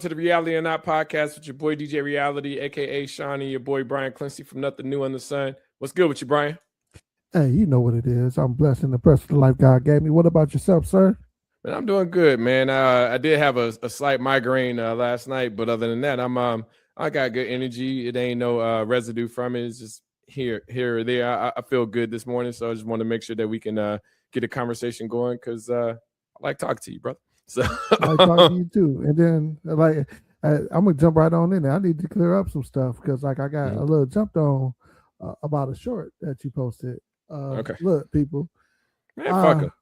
to the Reality or Not podcast with your boy DJ Reality, aka Sean, and your boy Brian Clancy from Nothing New Under the Sun. What's good with you, Brian? Hey, you know what it is. I'm blessed and impressed with the life God gave me. What about yourself, sir? Man, I'm doing good, man. I did have a slight migraine last night, but other than that, I got good energy. It ain't no residue from it. It's just here or there. I feel good this morning, so I just want to make sure that we can get a conversation going because I like talking to you, brother. So I like talking to you too. And then I'm gonna jump right on in there. I need to clear up some stuff because I got a little jumped on about a short that you posted. Okay. Look, people. Man, fuck 'em.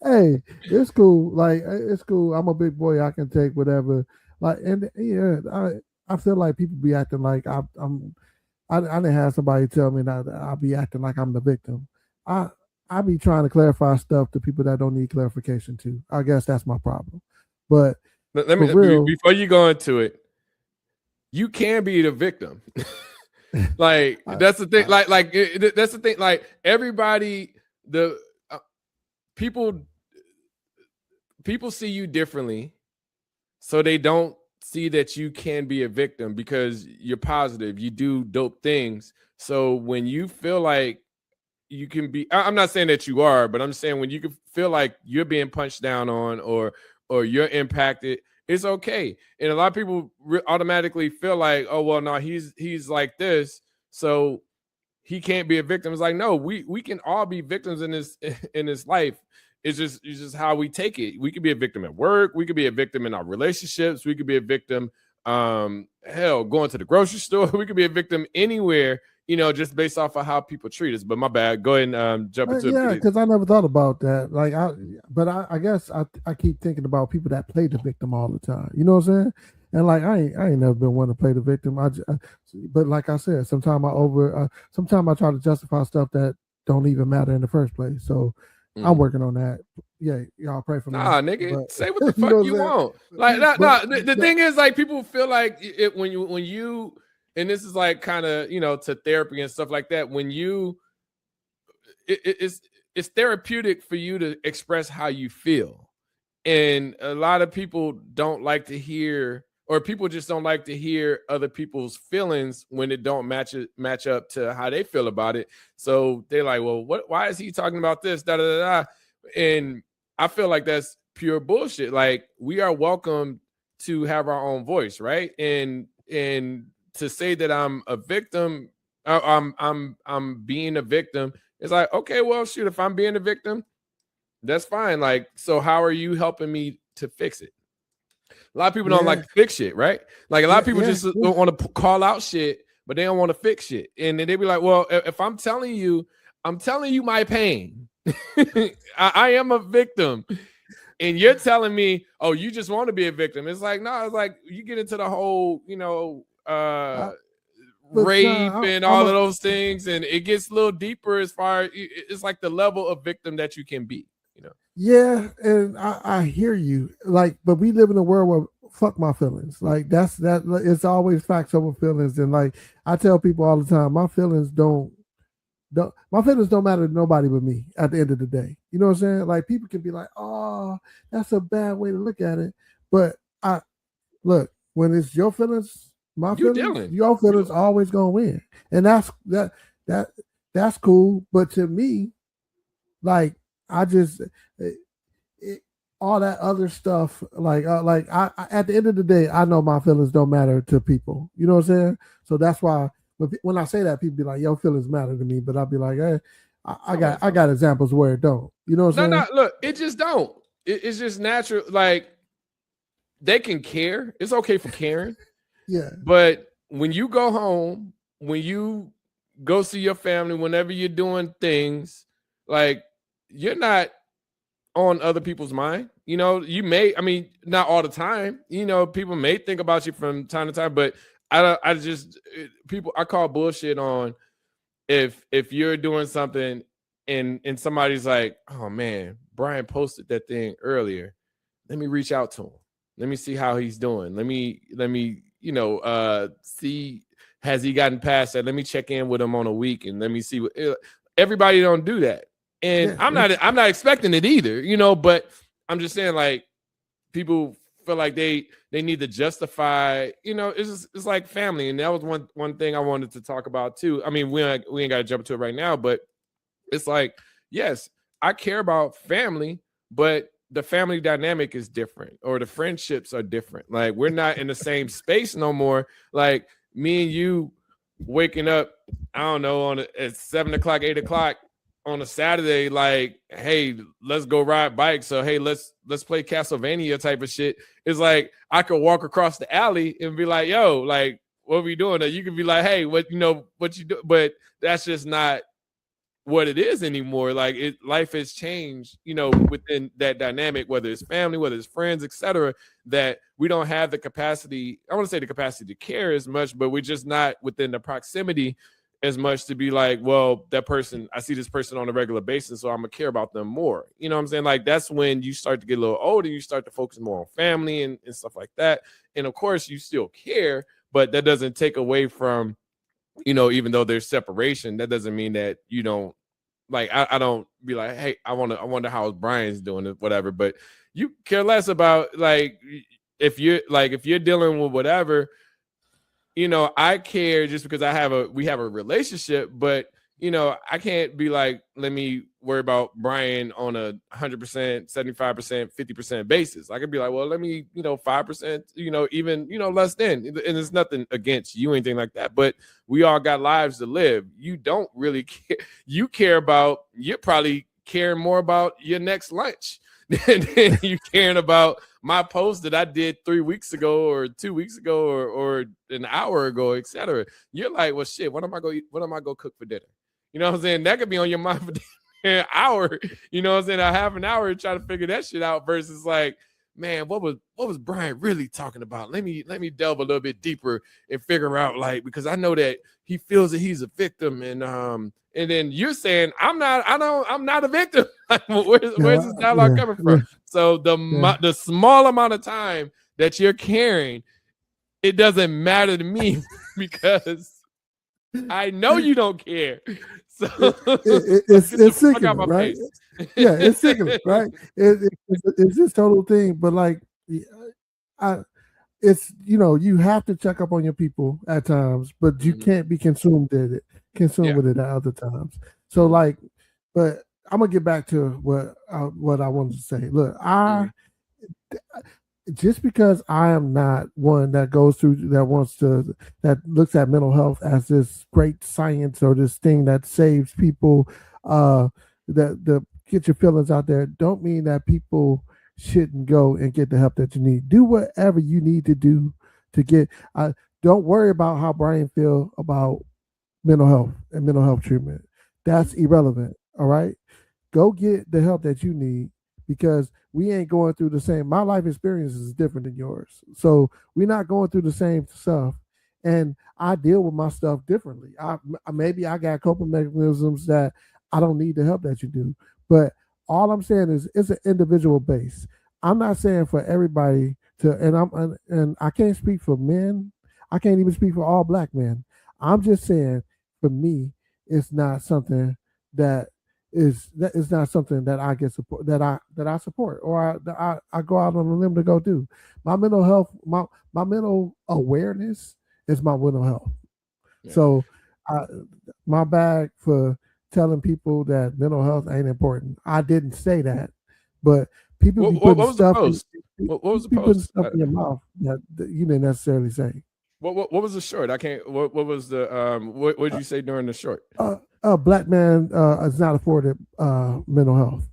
Hey, it's cool. Like it's cool. I'm a big boy. I can take whatever. Like, and yeah, I feel like people be acting like I didn't have somebody tell me that I'll be acting like I'm the victim. I be trying to clarify stuff to people that don't need clarification to. I guess that's my problem. But let me before you go into it, you can be the victim. Like that's the thing. That's the thing. Like everybody, people see you differently, so they don't see that you can be a victim because you're positive. You do dope things. So when you feel like you can be, I'm not saying that you are, but I'm saying when you can feel like you're being punched down on or you're impacted, it's okay. And a lot of people automatically feel like, oh, well, no, he's like this, so he can't be a victim. It's like, no, we can all be victims in this life. It's just how we take it. We could be a victim at work. We could be a victim in our relationships. We could be a victim, going to the grocery store. We could be a victim anywhere, just based off of how people treat us. But my bad. Go ahead and jump into it. Yeah, because I never thought about that. Like, I guess I keep thinking about people that play the victim all the time. You know what I'm saying? And like, I ain't never been one to play the victim. But like I said, sometimes I try to justify stuff that don't even matter in the first place. So I'm working on that. Yeah, y'all pray for me. Nah, nigga, say what the fuck you want. Like, the thing is, like, people feel like it when you, and this is like kind of to therapy and stuff like that. When it's therapeutic for you to express how you feel, and a lot of people don't like to hear, or people just don't like to hear other people's feelings when it don't match up to how they feel about it. So they're like, well, why is he talking about this? Da, da, da, da. And I feel like that's pure bullshit. Like, we are welcome to have our own voice, right? And to say that I'm a victim, I'm being a victim. It's like, okay, well, shoot, if I'm being a victim, that's fine. Like, so how are you helping me to fix it? A lot of people don't like to fix shit, right? Like, a lot of people just don't want to call out shit, but they don't want to fix shit. And then they be like, well, if I'm telling you my pain. I am a victim. And you're telling me, oh, you just want to be a victim. It's like, no, it's like you get into the whole, rape and all of those things, and it gets a little deeper as far as it's like the level of victim that you can be. Yeah, and I hear you. Like, but we live in a world where fuck my feelings. Like, that it's always facts over feelings. And like I tell people all the time, my feelings don't matter to nobody but me at the end of the day. You know what I'm saying? Like, people can be like, oh, that's a bad way to look at it. But look, when it's your feelings, my feelings, your feelings always gonna win. And that's cool. But to me, like, I just all that other stuff, like I at the end of the day, I know my feelings don't matter to people. You know what I'm saying? So that's why when I say that, people be like, "Your feelings matter to me," but I'll be like, "Hey, I got examples where it don't." You know what I'm saying? No, look, it just don't. It's just natural. Like, they can care. It's okay for caring. Yeah. But when you go home, when you go see your family, whenever you're doing things, like, you're not on other people's mind. You may, not all the time, people may think about you from time to time, but I call bullshit on if you're doing something and somebody's like, oh man, Brian posted that thing earlier. Let me reach out to him. Let me see how he's doing. Let me, see, has he gotten past that? Let me check in with him on a week and let me see what everybody don't do that. And I'm not expecting it either, but I'm just saying, like, people feel like they need to justify, it's like family. And that was one thing I wanted to talk about too. I mean, we ain't got to jump to it right now, but it's like, yes, I care about family, but the family dynamic is different, or the friendships are different. Like, we're not in the same space no more. Like, me and you waking up, I don't know, at 7 o'clock, 8 o'clock on a Saturday, like, hey, let's go ride bikes. So, hey, let's play Castlevania type of shit. It's like, I could walk across the alley and be like, yo, like, what are we doing? You can be like, hey, what you do? But that's just not what it is anymore. Like, life has changed, within that dynamic, whether it's family, whether it's friends, etc., that we don't have the capacity, I want to say the capacity to care as much, but we're just not within the proximity as much to be like, well, that person, I see this person on a regular basis, so I'm gonna care about them more. You know what I'm saying? Like, that's when you start to get a little older, you start to focus more on family and stuff like that. And of course you still care, but that doesn't take away from, even though there's separation, that doesn't mean that you don't, like, I don't be like, hey, I wonder how Brian's doing it, whatever. But you care less about, like, if you're dealing with whatever, I care just because we have a relationship, but I can't be like, let me worry about Brian on a 100%, 75%, 50% basis. I could be like, well, let me, 5%, even, less than, and it's nothing against you, anything like that, but we all got lives to live. You don't really care. You're probably caring more about your next lunch than you caring about my post that I did 3 weeks ago or 2 weeks ago or an hour ago, etc. You're like, well, shit, what am I going to cook for dinner? You know what I'm saying? That could be on your mind for an hour, you know what I'm saying? A half an hour to try to figure that shit out versus like, man, what was Brian really talking about? Let me delve a little bit deeper and figure out, like, because I know that he feels that he's a victim, and then you're saying I'm not a victim. Where's this dialogue coming from? Yeah. So the small amount of time that you're carrying, it doesn't matter to me because I know you don't care. So it's sickening, right? Yeah, it's sickening, right? It's this total thing, but like, it's, you have to check up on your people at times, but you can't be consumed with it at other times. So like, but I'm gonna get back to what I wanted to say. Look, just because I am not one that goes through that looks at mental health as this great science or this thing that saves people, that get your feelings out there, don't mean that people shouldn't go and get the help that you need. Do whatever you need to do to get. Don't worry about how Brian feel about mental health and mental health treatment. That's irrelevant. All right, go get the help that you need, because we ain't going through the same. My life experience is different than yours, so we're not going through the same stuff, and I deal with my stuff differently. Maybe I got coping mechanisms that I don't need the help that you do, but all I'm saying is it's an individual base. I'm not saying for everybody to, and I can't speak for men. I can't even speak for all Black men. I'm just saying, for me, it's not something that is not something that I get support, that I support, or I go out on a limb to go do. My mental health, my mental awareness is my mental health. Yeah. So my bag for telling people that mental health ain't important. I didn't say that, but people be putting stuff in your mouth that you didn't necessarily say. What was the short? I can't. What was the what did you say during the short? A Black man is not afforded mental health.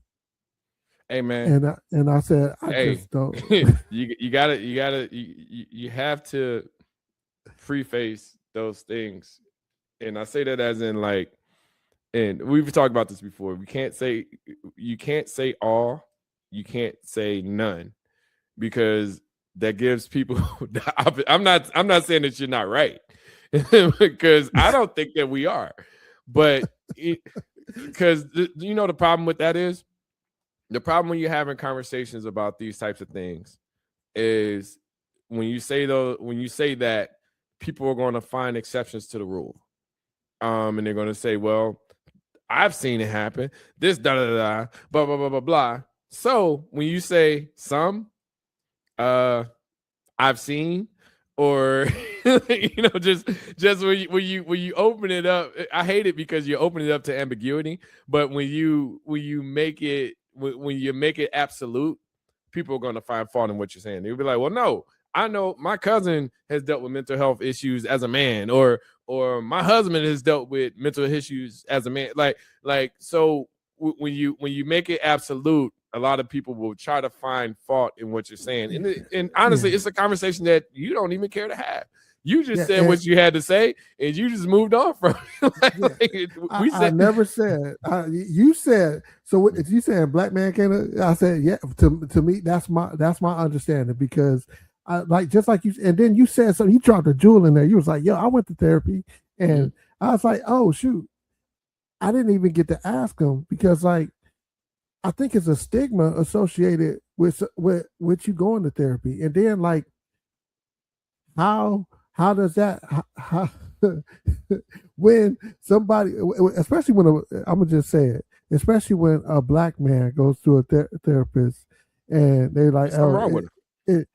Hey man, and I said just don't. you have to preface those things, and I say that as in, like, and we've talked about this before. You can't say all, you can't say none, because that gives people I'm not saying that you're not right, because I don't think that we are, but because the problem with that is, the problem when you're having conversations about these types of things is when you say that, people are going to find exceptions to the rule, and they're going to say, well, I've seen it happen, this da da da blah blah blah blah blah. So when you say some, I've seen, or just when you open it up. I hate it because you open it up to ambiguity, but when you make it when you make it absolute, people are going to find fault in what you're saying. They'll be like, well, no, I know my cousin has dealt with mental health issues as a man, or my husband has dealt with mental issues as a man. So when you make it absolute, a lot of people will try to find fault in what you're saying. And honestly, it's a conversation that you don't even care to have. You just said what you had to say, and you just moved on from it. I never said. You said so. If you saying black man can't, I said yeah. To me, that's my understanding, because I just like you. And then you said something. You dropped a jewel in there. You was like, "Yo, I went to therapy," and I was like, "Oh shoot." I didn't even get to ask him, because I think it's a stigma associated with you going to therapy. And then how does that how when somebody, especially when I'm gonna just say it, especially when a black man goes to a therapist and they like, something wrong with him.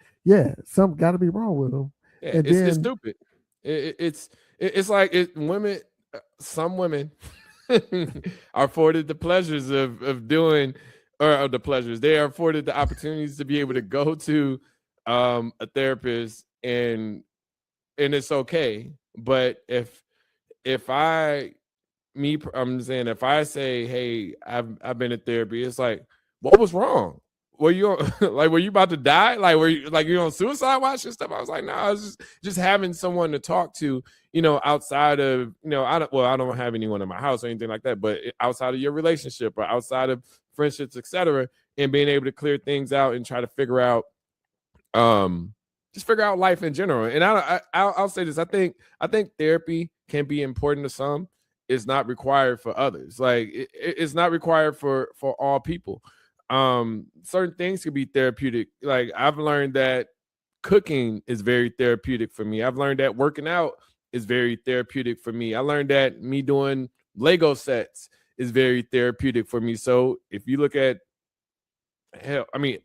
Something got to be wrong with them. Yeah, and it's stupid. It's like women. Some women are afforded the pleasures of doing, or of the pleasures. They are afforded the opportunities to be able to go to a therapist, and it's okay. But I'm saying, if I say, hey, I've been to therapy, it's like, what was wrong? Were you were you about to die? Were you on suicide watch and stuff? I was like, no, I was just having someone to talk to, outside of, I don't have anyone in my house or anything like that, but outside of your relationship or outside of friendships, etc., and being able to clear things out and try to figure out, just figure out life in general. And I'll say this: I think therapy can be important to some. It's not required for others. It's not required for all people. Certain things can be therapeutic. I've learned that cooking is very therapeutic for me. I've learned that working out is very therapeutic for me. I learned that me doing Lego sets is very therapeutic for me. So if you look at,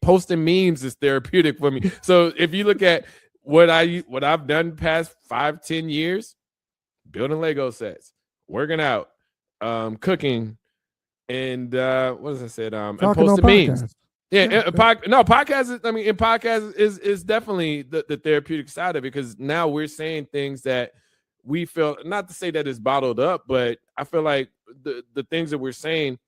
posting memes is therapeutic for me. So if you look at what I've done past 5-10 years, building Lego sets, working out, cooking, and what does I said? And posting memes. Podcasts. Podcast is definitely the therapeutic side of it, because now we're saying things that we feel, not to say that it's bottled up, but I feel like the things that we're saying,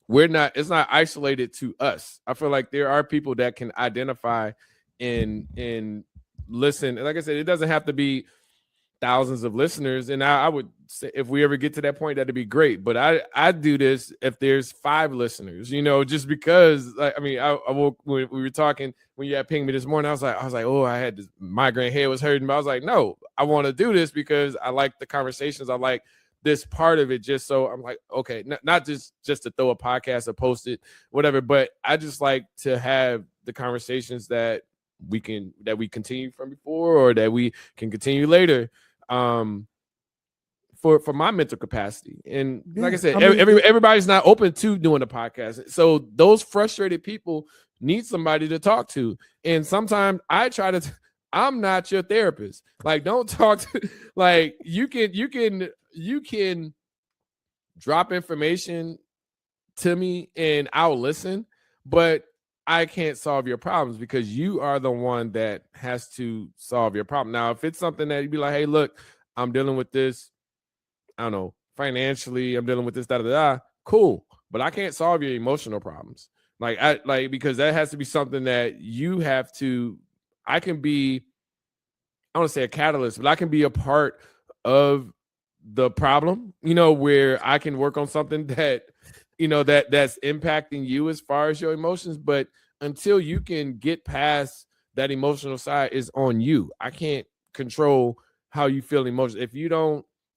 it's not isolated to us. I feel like there are people that can identify and listen. And like I said, it doesn't have to be thousands of listeners. And I would say, if we ever get to that point, that'd be great. But I do this if there's 5 listeners, just because I woke, when we were talking, when you had pinged me this morning, I was like, oh, I had this migraine, head was hurting. But I was like, no, I want to do this because I like the conversations. I like this part of it, just so I'm like, okay, not just to throw a podcast or post it, whatever, but I just like to have the conversations that we continue from before, or that we can continue later, for my mental capacity. And like I said, everybody's not open to doing a podcast. So those frustrated people need somebody to talk to. And sometimes I try to, I'm not your therapist. Don't talk to, you can drop information to me and I'll listen, but I can't solve your problems, because you are the one that has to solve your problem. Now, if it's something that you'd be like, hey, look, I'm dealing with this, I don't know, financially, I'm dealing with this, cool. But I can't solve your emotional problems. Because that has to be something that you have to, I can be, I don't want to say a catalyst, but I can be a part of the problem, where I can work on something that, that's impacting you as far as your emotions. But until you can get past that emotional side, is on you. I can't control how you feel emotionally.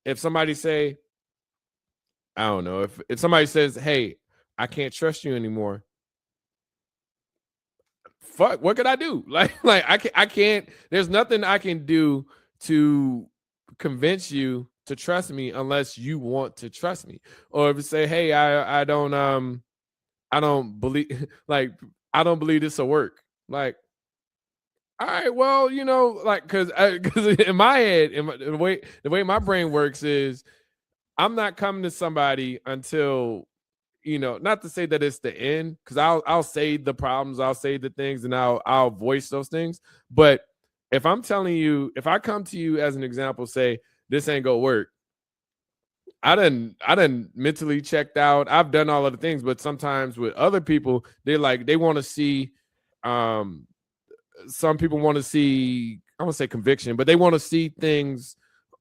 If somebody say, I don't know, if somebody says, hey, I can't trust you anymore, fuck, what could I do? I can't, there's nothing I can do to convince you to trust me unless you want to trust me. Or if you say, hey, I don't believe, I don't believe this will work. All right, well, like, because in my head, the way my brain works is, I'm not coming to somebody until, not to say that it's the end, because I'll say the problems, I'll say the things, and I'll voice those things. But if I'm telling you, if I come to you as an example, say this ain't gonna work, I done mentally checked out. I've done all of the things, but sometimes with other people, they want to see, some people want to see, I won't say conviction, but they want to see things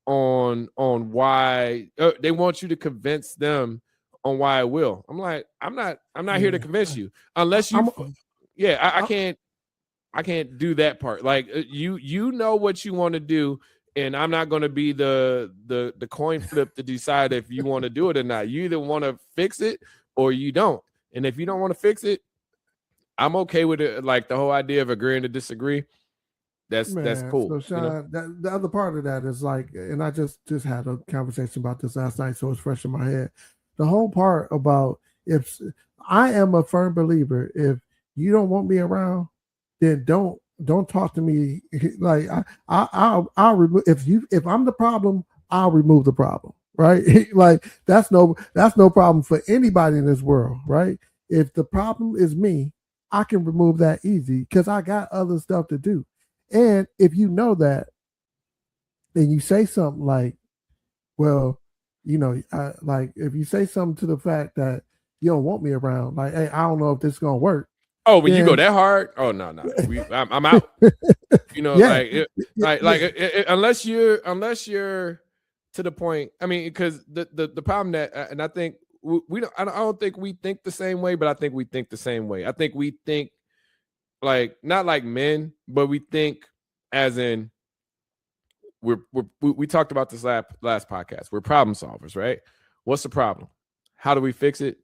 on why, they want you to convince them on why it will. I'm like, I'm not here to convince you unless you, I can't do that part. Like, you know what you want to do, and I'm not going to be the coin flip to decide if you want to do it or not. You either want to fix it or you don't. And if you don't want to fix it, I'm okay with it. Like, the whole idea of agreeing to disagree, that's cool. So Sean, the other part of that is like, and I just had a conversation about this last night, so it's fresh in my head. The whole part about, if I am a firm believer, if you don't want me around, then don't talk to me. Like, I'll remove, if I'm the problem, I'll remove the problem. Right? Like, that's no problem for anybody in this world. Right? If the problem is me, I can remove that easy because I got other stuff to do. And if you know that, then you say something like, well, like, if you say something to the fact that you don't want me around, like, hey, I don't know if this is going to work. Oh, when you go that hard? Oh, no. I'm out. Unless you're to the point. I mean, because the problem that, and I think I don't think we think the same way, but I think we think the same way. I think we think like, not like men, but we think as in, we talked about this last podcast. We're problem solvers, right? What's the problem? How do we fix it?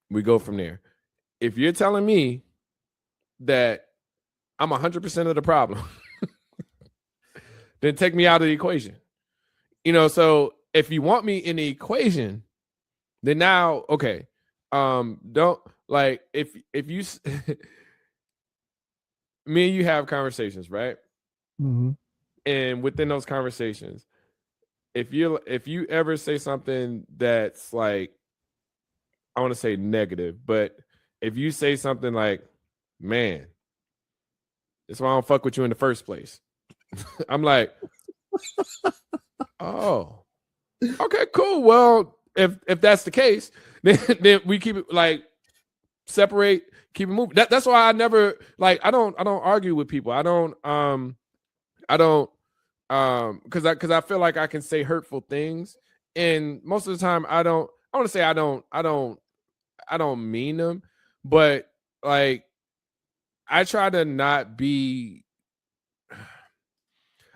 We go from there. If you're telling me that I'm 100% of the problem, then take me out of the equation. So if you want me in the equation, then now, okay, don't, like, if you me and you have conversations, right? Mm-hmm. And within those conversations, if you ever say something that's like, I want to say negative, but if you say something like, man, that's why I don't fuck with you in the first place, I'm like, oh, okay, cool. Well, if that's the case, then we keep it, like, separate, keep it moving. That's why I never, like, I don't argue with people. I don't because I feel like I can say hurtful things, and most of the time I want to say I don't mean them, but, like, I try to not be,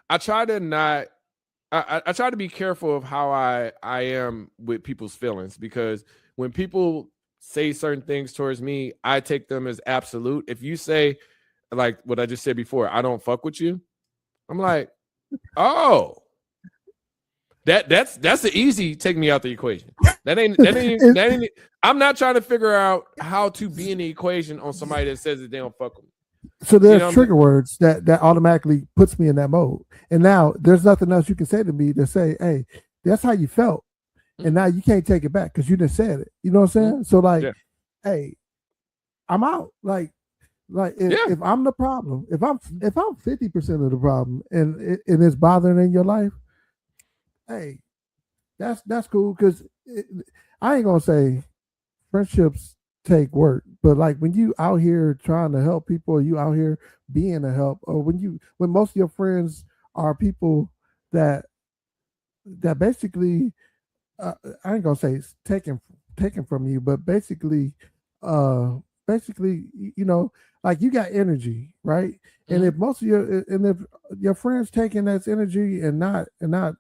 I try to be careful of how I am with people's feelings, because when people say certain things towards me, I take them as absolute. If you say, like what I just said before, I don't fuck with you, I'm like, oh, that's the easy take me out the equation. That ain't I'm not trying to figure out how to be in the equation on somebody that says that they don't fuck with me. So there's trigger words that automatically puts me in that mode. And now there's nothing else you can say to me to say, hey, that's how you felt. And now you can't take it back because you done said it. You know what I'm saying? So, like, hey, I'm out. Like if I'm the problem, if I'm 50% of the problem and it's bothering in your life, hey, that's cool, because I ain't gonna say friendships take work, but like, when you out here trying to help people, or you out here being a help, or when most of your friends are people that basically, I ain't gonna say it's taken from you, but basically, like, you got energy, right? And if most of your friends taking that energy and not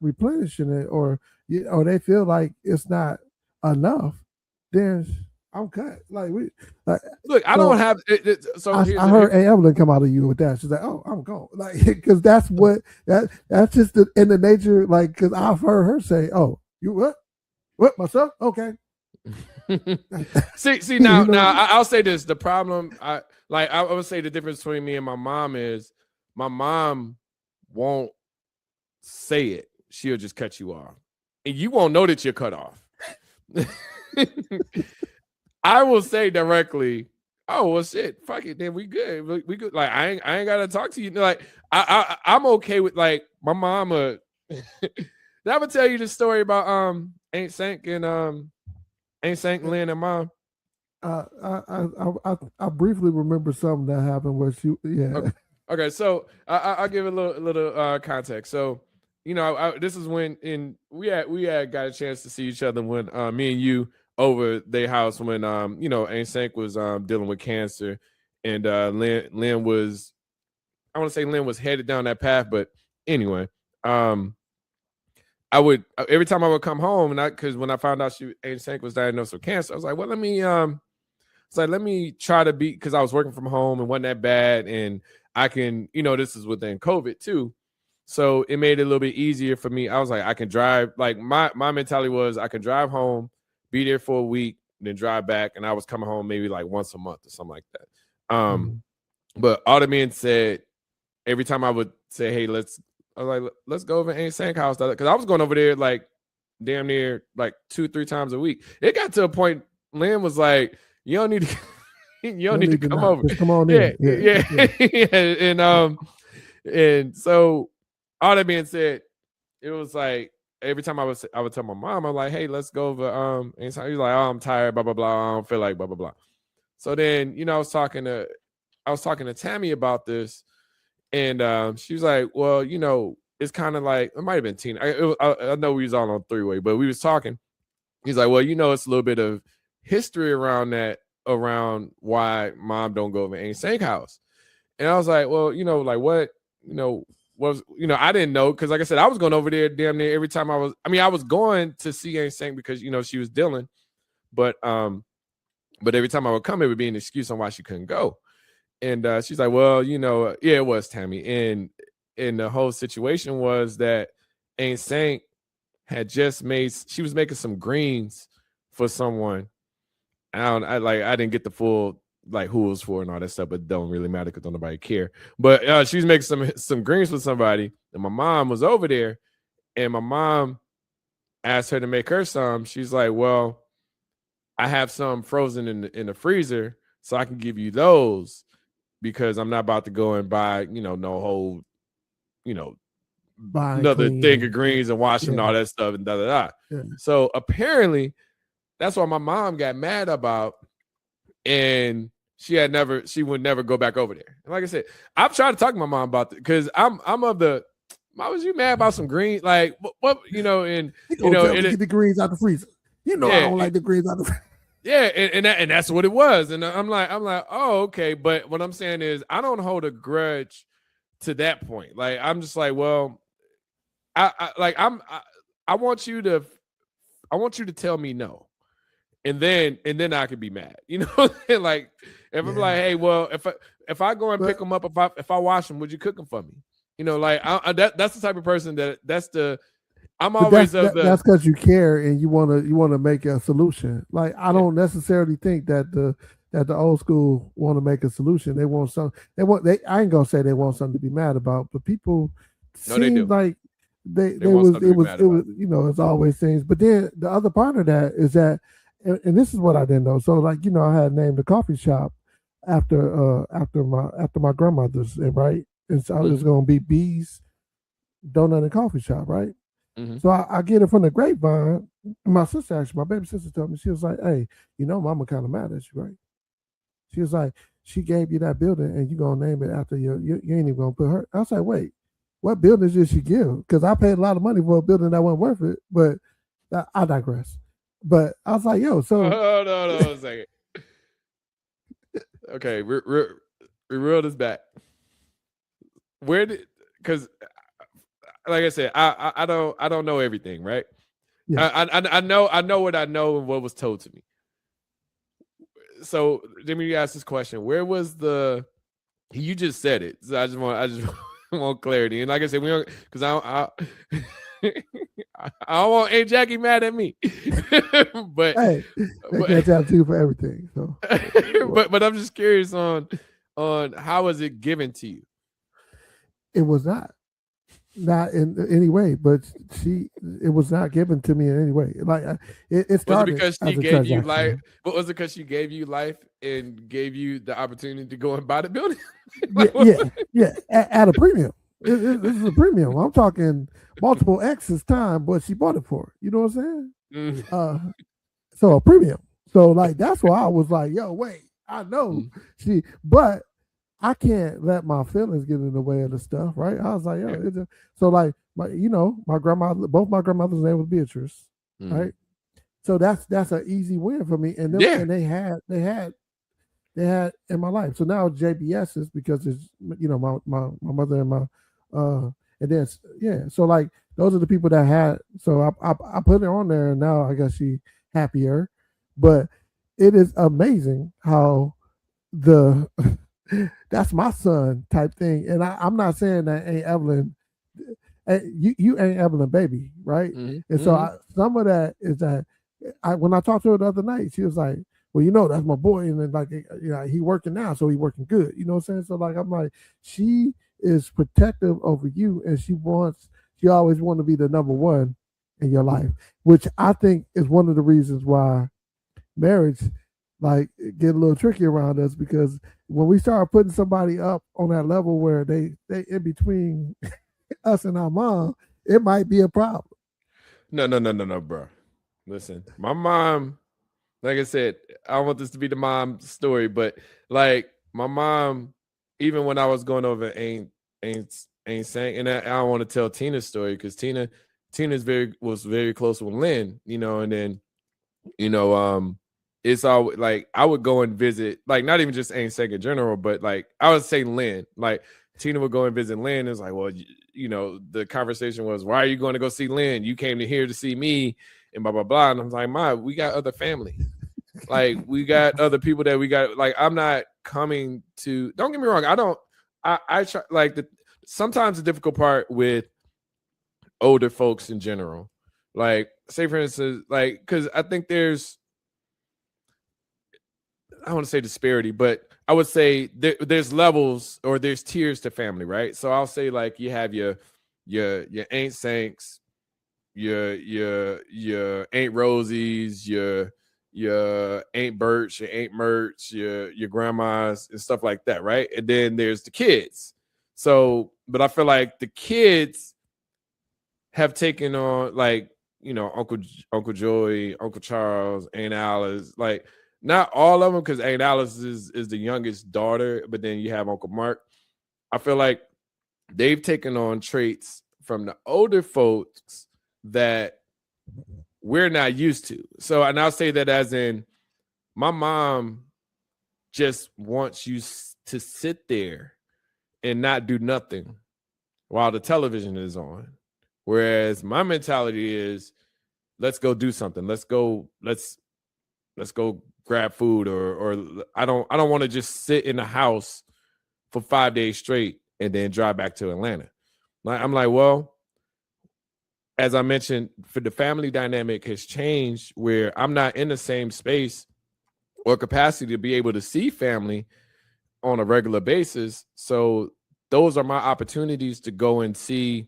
replenishing it, or they feel like it's not enough, then I'm cut. Like, look, I don't have it. So I heard Evelyn come out of you with that. She's like, "Oh, I'm gone," like, because that's that's just in the nature. Like, because I've heard her say, "Oh, you what myself? Okay." see now I'll say this. The problem, I would say the difference between me and my mom is, my mom won't say it. She'll just cut you off. And you won't know that you're cut off. I will say directly, oh, well, shit, fuck it, then we good. We good. Like, I ain't got to talk to you. Like, I'm okay with, like, my mama. Did I ever tell you the story about Aunt Sank and Lynn and mom? I briefly remember something that happened where she, Okay, so I'll give a little context. So, you know, this is when we had got a chance to see each other when me and you over their house when you know, Aunt Sank was dealing with cancer, and Lynn was, I want to say Lynn was headed down that path, but anyway, I would every time I would come home, and because when I found out Aunt Sank was diagnosed with cancer, I was like, well, let me try to be, because I was working from home and wasn't that bad, and I can, you know, this is within COVID too, so it made it a little bit easier for me. I was like, I can drive. Like my mentality was I could drive home, be there for a week, then drive back, and I was coming home maybe like once a month or something like that. But all the men said, every time I would say, hey, let's go over Aunt Sank's house, because I was going over there like damn near like 2-3 times a week. It got to a point Lynn was like, you don't need to you don't need to come over. Just come on in. Yeah. And so all that being said, it was like every time I would tell my mom, I'm like, hey, let's go over and so he was like, oh, I'm tired, blah blah blah, I don't feel like blah blah blah. So then, you know, I was talking to Tammy about this, and she was like, well, you know, it's kind of like, it might have been Tina. I know we was all on three-way, but we was talking. He's like, well, you know, it's a little bit of history around why mom don't go over Aunt Sank's house. And I was like, well, you know, like what, you know, was, you know, I didn't know, because like I said, I was going over there damn near every time I was going to see Aunt Sank because, you know, she was dealing, but every time I would come, it would be an excuse on why she couldn't go. And she's like, well, you know, yeah, it was Tammy. And the whole situation was that Aunt Sank had she was making some greens for someone. I didn't get the full, like, who it was for and all that stuff, but it don't really matter because don't nobody care. But she was making some greens for somebody, and my mom was over there, and my mom asked her to make her some. She's like, well, I have some frozen in the freezer, so I can give you those, because I'm not about to go and buy, you know, no whole, you know, another thing of greens and wash them and all that stuff and da da da. Yeah. So apparently that's what my mom got mad about, and she would never go back over there. And like I said, I've tried to talk to my mom about it, because I'm of the, why was you mad about some greens? Like what you know, and you know, get the greens out the freezer. You know, I don't like the greens out the freezer. Yeah, and that's what it was. And I'm like, oh, okay. But what I'm saying is, I don't hold a grudge to that point. Like, I'm just like, well, I want you to tell me no, and then I could be mad. You know, like if I'm like, hey, well, if I go and pick them up, if I wash them, would you cook them for me? You know, like that's the type of person I'm always that's because you care and you want to make a solution. Like, I don't necessarily think that the old school want to make a solution. They want something. I ain't gonna say they want something to be mad about, but people seem like it was you know, it's always things. But then the other part of that is that, and this is what I didn't know. So, like, you know, I had named the coffee shop after my grandmother's, right? And so it was gonna be B's Donut and Coffee Shop, right? Mm-hmm. So I get it from the grapevine. My sister, actually, my baby sister, told me, she was like, hey, you know, mama kind of mad at you, right? She was like, she gave you that building and you gonna name it after you ain't even gonna put her. I was like, wait, what building did she give? Because I paid a lot of money for a building that wasn't worth it, but I digress. But I was like, yo, so hold on a second. Okay, reel this back. Because like I said, I don't know everything, right? Yeah. I know what I know and what was told to me. So let me ask this question: where was you just said it? So I just want clarity. And like I said, we don't, because I don't want Aunt Jackie mad at me. But hey, they can't tell you for everything. So, but I'm just curious on how was it given to you? It was not in any way, but it was not given to me in any way. Like it Was it started because she as a gave you life? transaction. But was it because she gave you life and gave you the opportunity to go and buy the building? Yeah, yeah. At a premium. This is a premium. I'm talking multiple X's time, but she bought it for. You know what I'm saying? So a premium. So like that's why I was like, yo, wait, I know but I can't let my feelings get in the way of the stuff, right? I was like, yo, so like my grandmother, both my grandmother's name was Beatrice, right? So that's an easy win for me. And and they had in my life. So now JBS is because it's my mother and my and then so like those are the people that had. So I put it on there, and now I guess she happier. But it is amazing how the that's my son type thing. And I'm not saying that ain't Evelyn. You ain't Evelyn baby, right? And so some of that is that when I talked to her the other night, she was like, well, that's my boy, and then like he working now, so he working good. You know what I'm saying? So like I'm like, she is protective over you, and she always want to be the number one in your life, which I think is one of the reasons why marriage like get a little tricky around us, because when we start putting somebody up on that level where they in between us and our mom, it might be a problem. No, bro. Listen, my mom, like I said, I don't want this to be the mom story, but like my mom, even when I was going over ain't saying, and I don't want to tell Tina's story because Tina's was very close with Lynn, and then it's all like I would go and visit, like not even just ain't saying in general, but like I would say Lynn, like Tina would go and visit Lynn. It's like, well, the conversation was, why are you going to go see Lynn? You came here to see me, and blah blah blah. And I'm like, Ma, we got other family. Like we got other people that we got. Like I'm not coming to. Don't get me wrong. I try. Like sometimes the difficult part with older folks in general. Like say for instance, like because I think there's. I don't want to say disparity, but I would say there's levels or there's tiers to family, right? So I'll say like you have your Aunt Sanks, your Aunt Rosie's, your Aunt Birch, your Aunt Merch, your grandmas and stuff like that, right? And then there's the kids. So, but I feel like the kids have taken on like Uncle Joey, Uncle Charles, Aunt Alice, like. Not all of them, because Aunt Alice is the youngest daughter, but then you have Uncle Mark. I feel like they've taken on traits from the older folks that we're not used to. So, and I'll say that as in, my mom just wants you to sit there and not do nothing while the television is on. Whereas my mentality is, let's go do something. Let's go grab food, or I don't want to just sit in the house for 5 days straight and then drive back to Atlanta. Like I'm like, well, as I mentioned, for the family dynamic has changed where I'm not in the same space or capacity to be able to see family on a regular basis. So those are my opportunities to go and see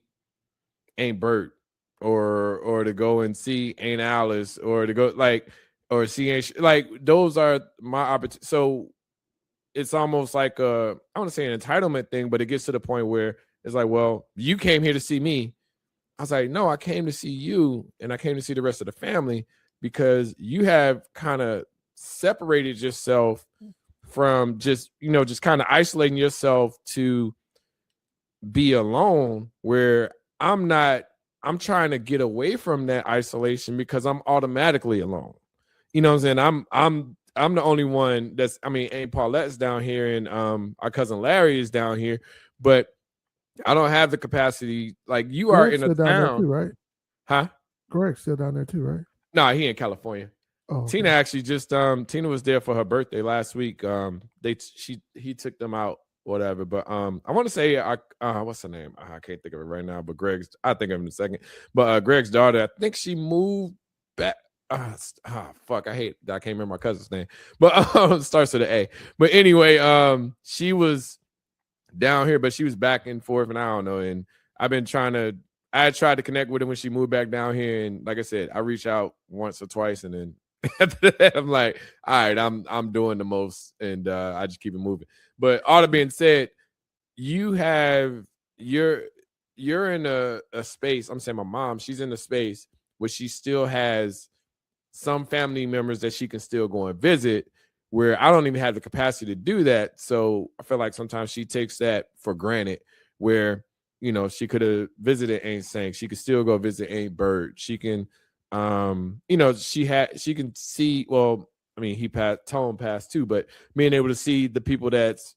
Aunt Bert or to go and see Aunt Alice or to go like or seeing like those are my opportunities. So it's almost like I don't want to say an entitlement thing, but it gets to the point where it's like, well, you came here to see me. I was like, no, I came to see you, and I came to see the rest of the family because you have kind of separated yourself from just kind of isolating yourself to be alone, where I'm trying to get away from that isolation because I'm automatically alone. You know what I'm saying? I'm the only one Aunt Paulette's down here, and our cousin Larry is down here, but I don't have the capacity like you are in a town. Down there too, right? Huh? Greg's still down there too, right? No, he in California. Oh, Tina actually just Tina was there for her birthday last week. He took them out, whatever. But I want to say what's her name? I can't think of it right now, but I'll think of it in a second. But Greg's daughter, I think she moved back. Fuck, I can't remember my cousin's name, but starts with an A. But anyway, she was down here, but she was back and forth, and I don't know. And I tried to connect with her when she moved back down here, and like I said, I reached out once or twice, and then after that, I'm like, all right, I'm doing the most, and I just keep it moving. But all that being said, you're in a space. I'm saying my mom, she's in a space where she still has some family members that she can still go and visit, where I don't even have the capacity to do that. So I feel like sometimes she takes that for granted, where, she could have visited Ain't Sank. She could still go visit Ain't Bird. She can, she can see, well, I mean, Tone passed too, but being able to see the people that's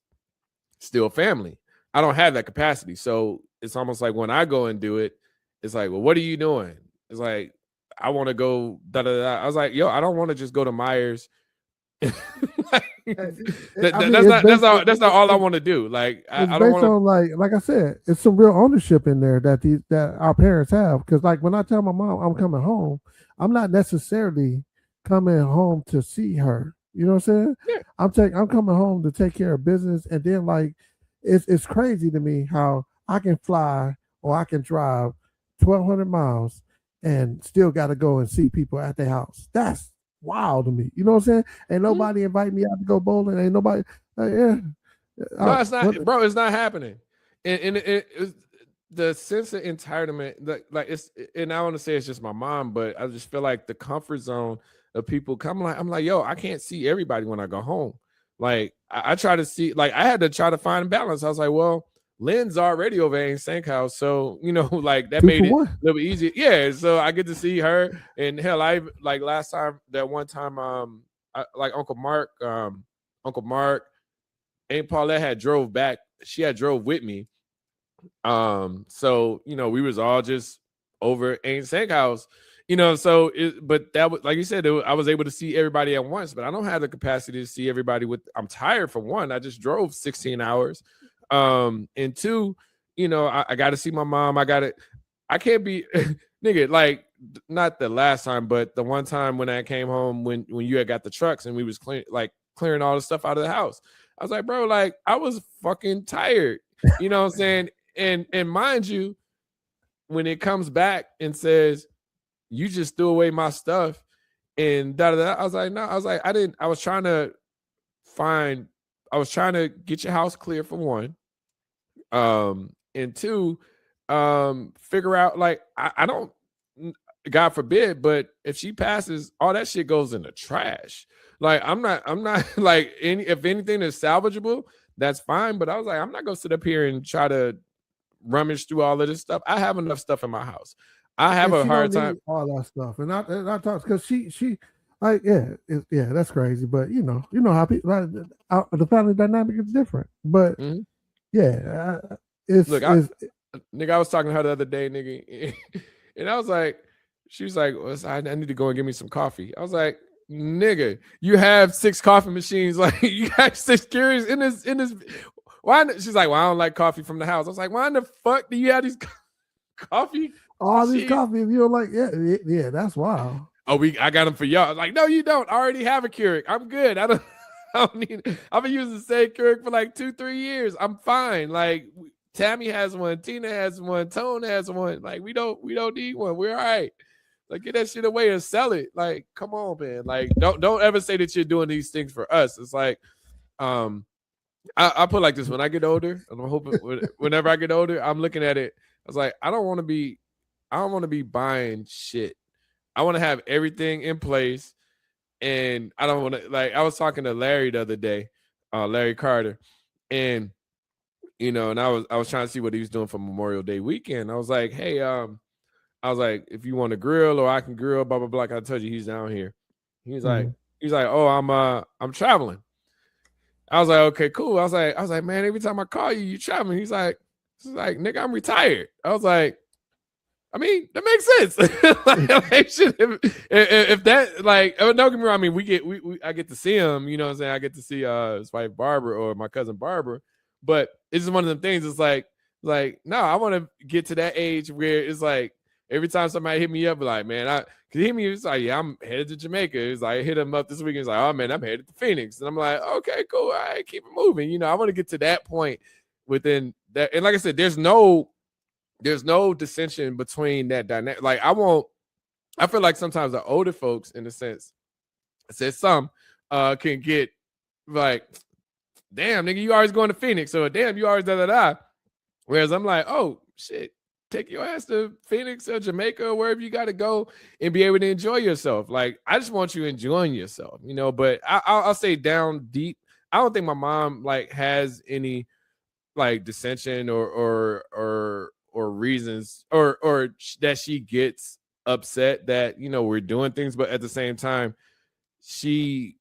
still family. I don't have that capacity. So it's almost like when I go and do it, it's like, well, what are you doing? It's like, I want to go da da da. I was like, yo, I don't want to just go to Myers. That's not all I want to do. Like, I don't want to. Like I said, it's some real ownership in there that our parents have. Because like when I tell my mom I'm coming home, I'm not necessarily coming home to see her. You know what I'm saying? Yeah. I'm coming home to take care of business, and then like it's crazy to me how I can fly or I can drive 1,200 miles and still got to go and see people at their house. That's wild to me. You know what I'm saying? Ain't nobody invite me out to go bowling. Ain't nobody. No, it's not, bro. It's not happening. And the sense of entitlement, like it's. And I want to say it's just my mom, but I just feel like the comfort zone of people come. I'm like, yo, I can't see everybody when I go home. Like I try to see. Like I had to try to find balance. I was like, well, Lynn's already over at St. House, so like that made it a little bit easier. Yeah, so I get to see her, and hell, I like last time, that one time, like Uncle Mark, Aunt Paulette had drove back. She had drove with me, so we was all just over at Aunt St. House, So, but that was like you said, I was able to see everybody at once, but I don't have the capacity to see everybody. I'm tired for one. I just drove 16 hours. And two, I got to see my mom. I can't be nigga, like not the last time, but the one time when I came home when you had got the trucks and we was clearing all the stuff out of the house. I was like, bro, like I was fucking tired. You know what I'm saying? And mind you, when it comes back and says, you just threw away my stuff and da da da, I was like, no, I was trying to get your house clear for one. And two, figure out like I don't, God forbid, but if she passes, all that shit goes in the trash. Like I'm not like if anything is salvageable, that's fine. But I was like, I'm not gonna sit up here and try to rummage through all of this stuff. I have enough stuff in my house. I have a hard time all that stuff, and I talk because she like that's crazy. But you know how people like, the family dynamic is different. But it's nigga, I was talking to her the other day, nigga, and I was like, she was like, well, I need to go and get me some coffee. I was like, nigga, you have 6 coffee machines, like you got 6 Keurigs in this. Why? She's like, well, I don't like coffee from the house. I was like, why in the fuck do you have these coffee? All these coffee, if you don't like, yeah, that's wild. Oh, I got them for y'all. Like, no, you don't. I already have a Keurig. I'm good. I don't need. I've been using the same Keurig for like 2-3 years. I'm fine. Like, Tammy has one, Tina has one, Tone has one. Like, we don't need one. We're all right. Like, get that shit away and sell it. Like, come on, man. Like, don't ever say that you're doing these things for us. It's like, I put like this: when I get older, and I'm hoping whenever I get older, I'm looking at it. I was like, I don't want to be buying shit. I want to have everything in place, and I don't want to, like, I was talking to Larry the other day, Larry Carter, and and I was trying to see what he was doing for Memorial Day weekend. I was like, hey, I was like, if you want to grill or I can grill, blah blah blah. Like I told you, he's down here. He's like, oh, I'm traveling. I was like, okay, cool. I was like, man, every time I call you, you traveling. He's like, nigga, I'm retired. I was like, I mean, that makes sense. like, if that, like, don't get me wrong. I mean, I get to see him. You know what I'm saying? I get to see his wife Barbara or my cousin Barbara. But it's just one of them things. It's like, no, I want to get to that age where it's like every time somebody hit me up, like, man, cause he hit me, it's like, yeah, I'm headed to Jamaica. It's like I hit him up this weekend. It's like, oh man, I'm headed to Phoenix, and I'm like, okay, cool, all right, keep it moving. I want to get to that point within that. And like I said, there's no dissension between that dynamic. Like I feel like sometimes the older folks, in a sense, I said some can get like, damn, nigga, you always going to Phoenix, or damn, you always da. Whereas I'm like, oh shit, take your ass to Phoenix or Jamaica or wherever you got to go and be able to enjoy yourself. Like, I just want you enjoying yourself, you know. But I'll say down deep, I don't think my mom like has any like dissension or reasons or that she gets upset that, you know, we're doing things, but at the same time, she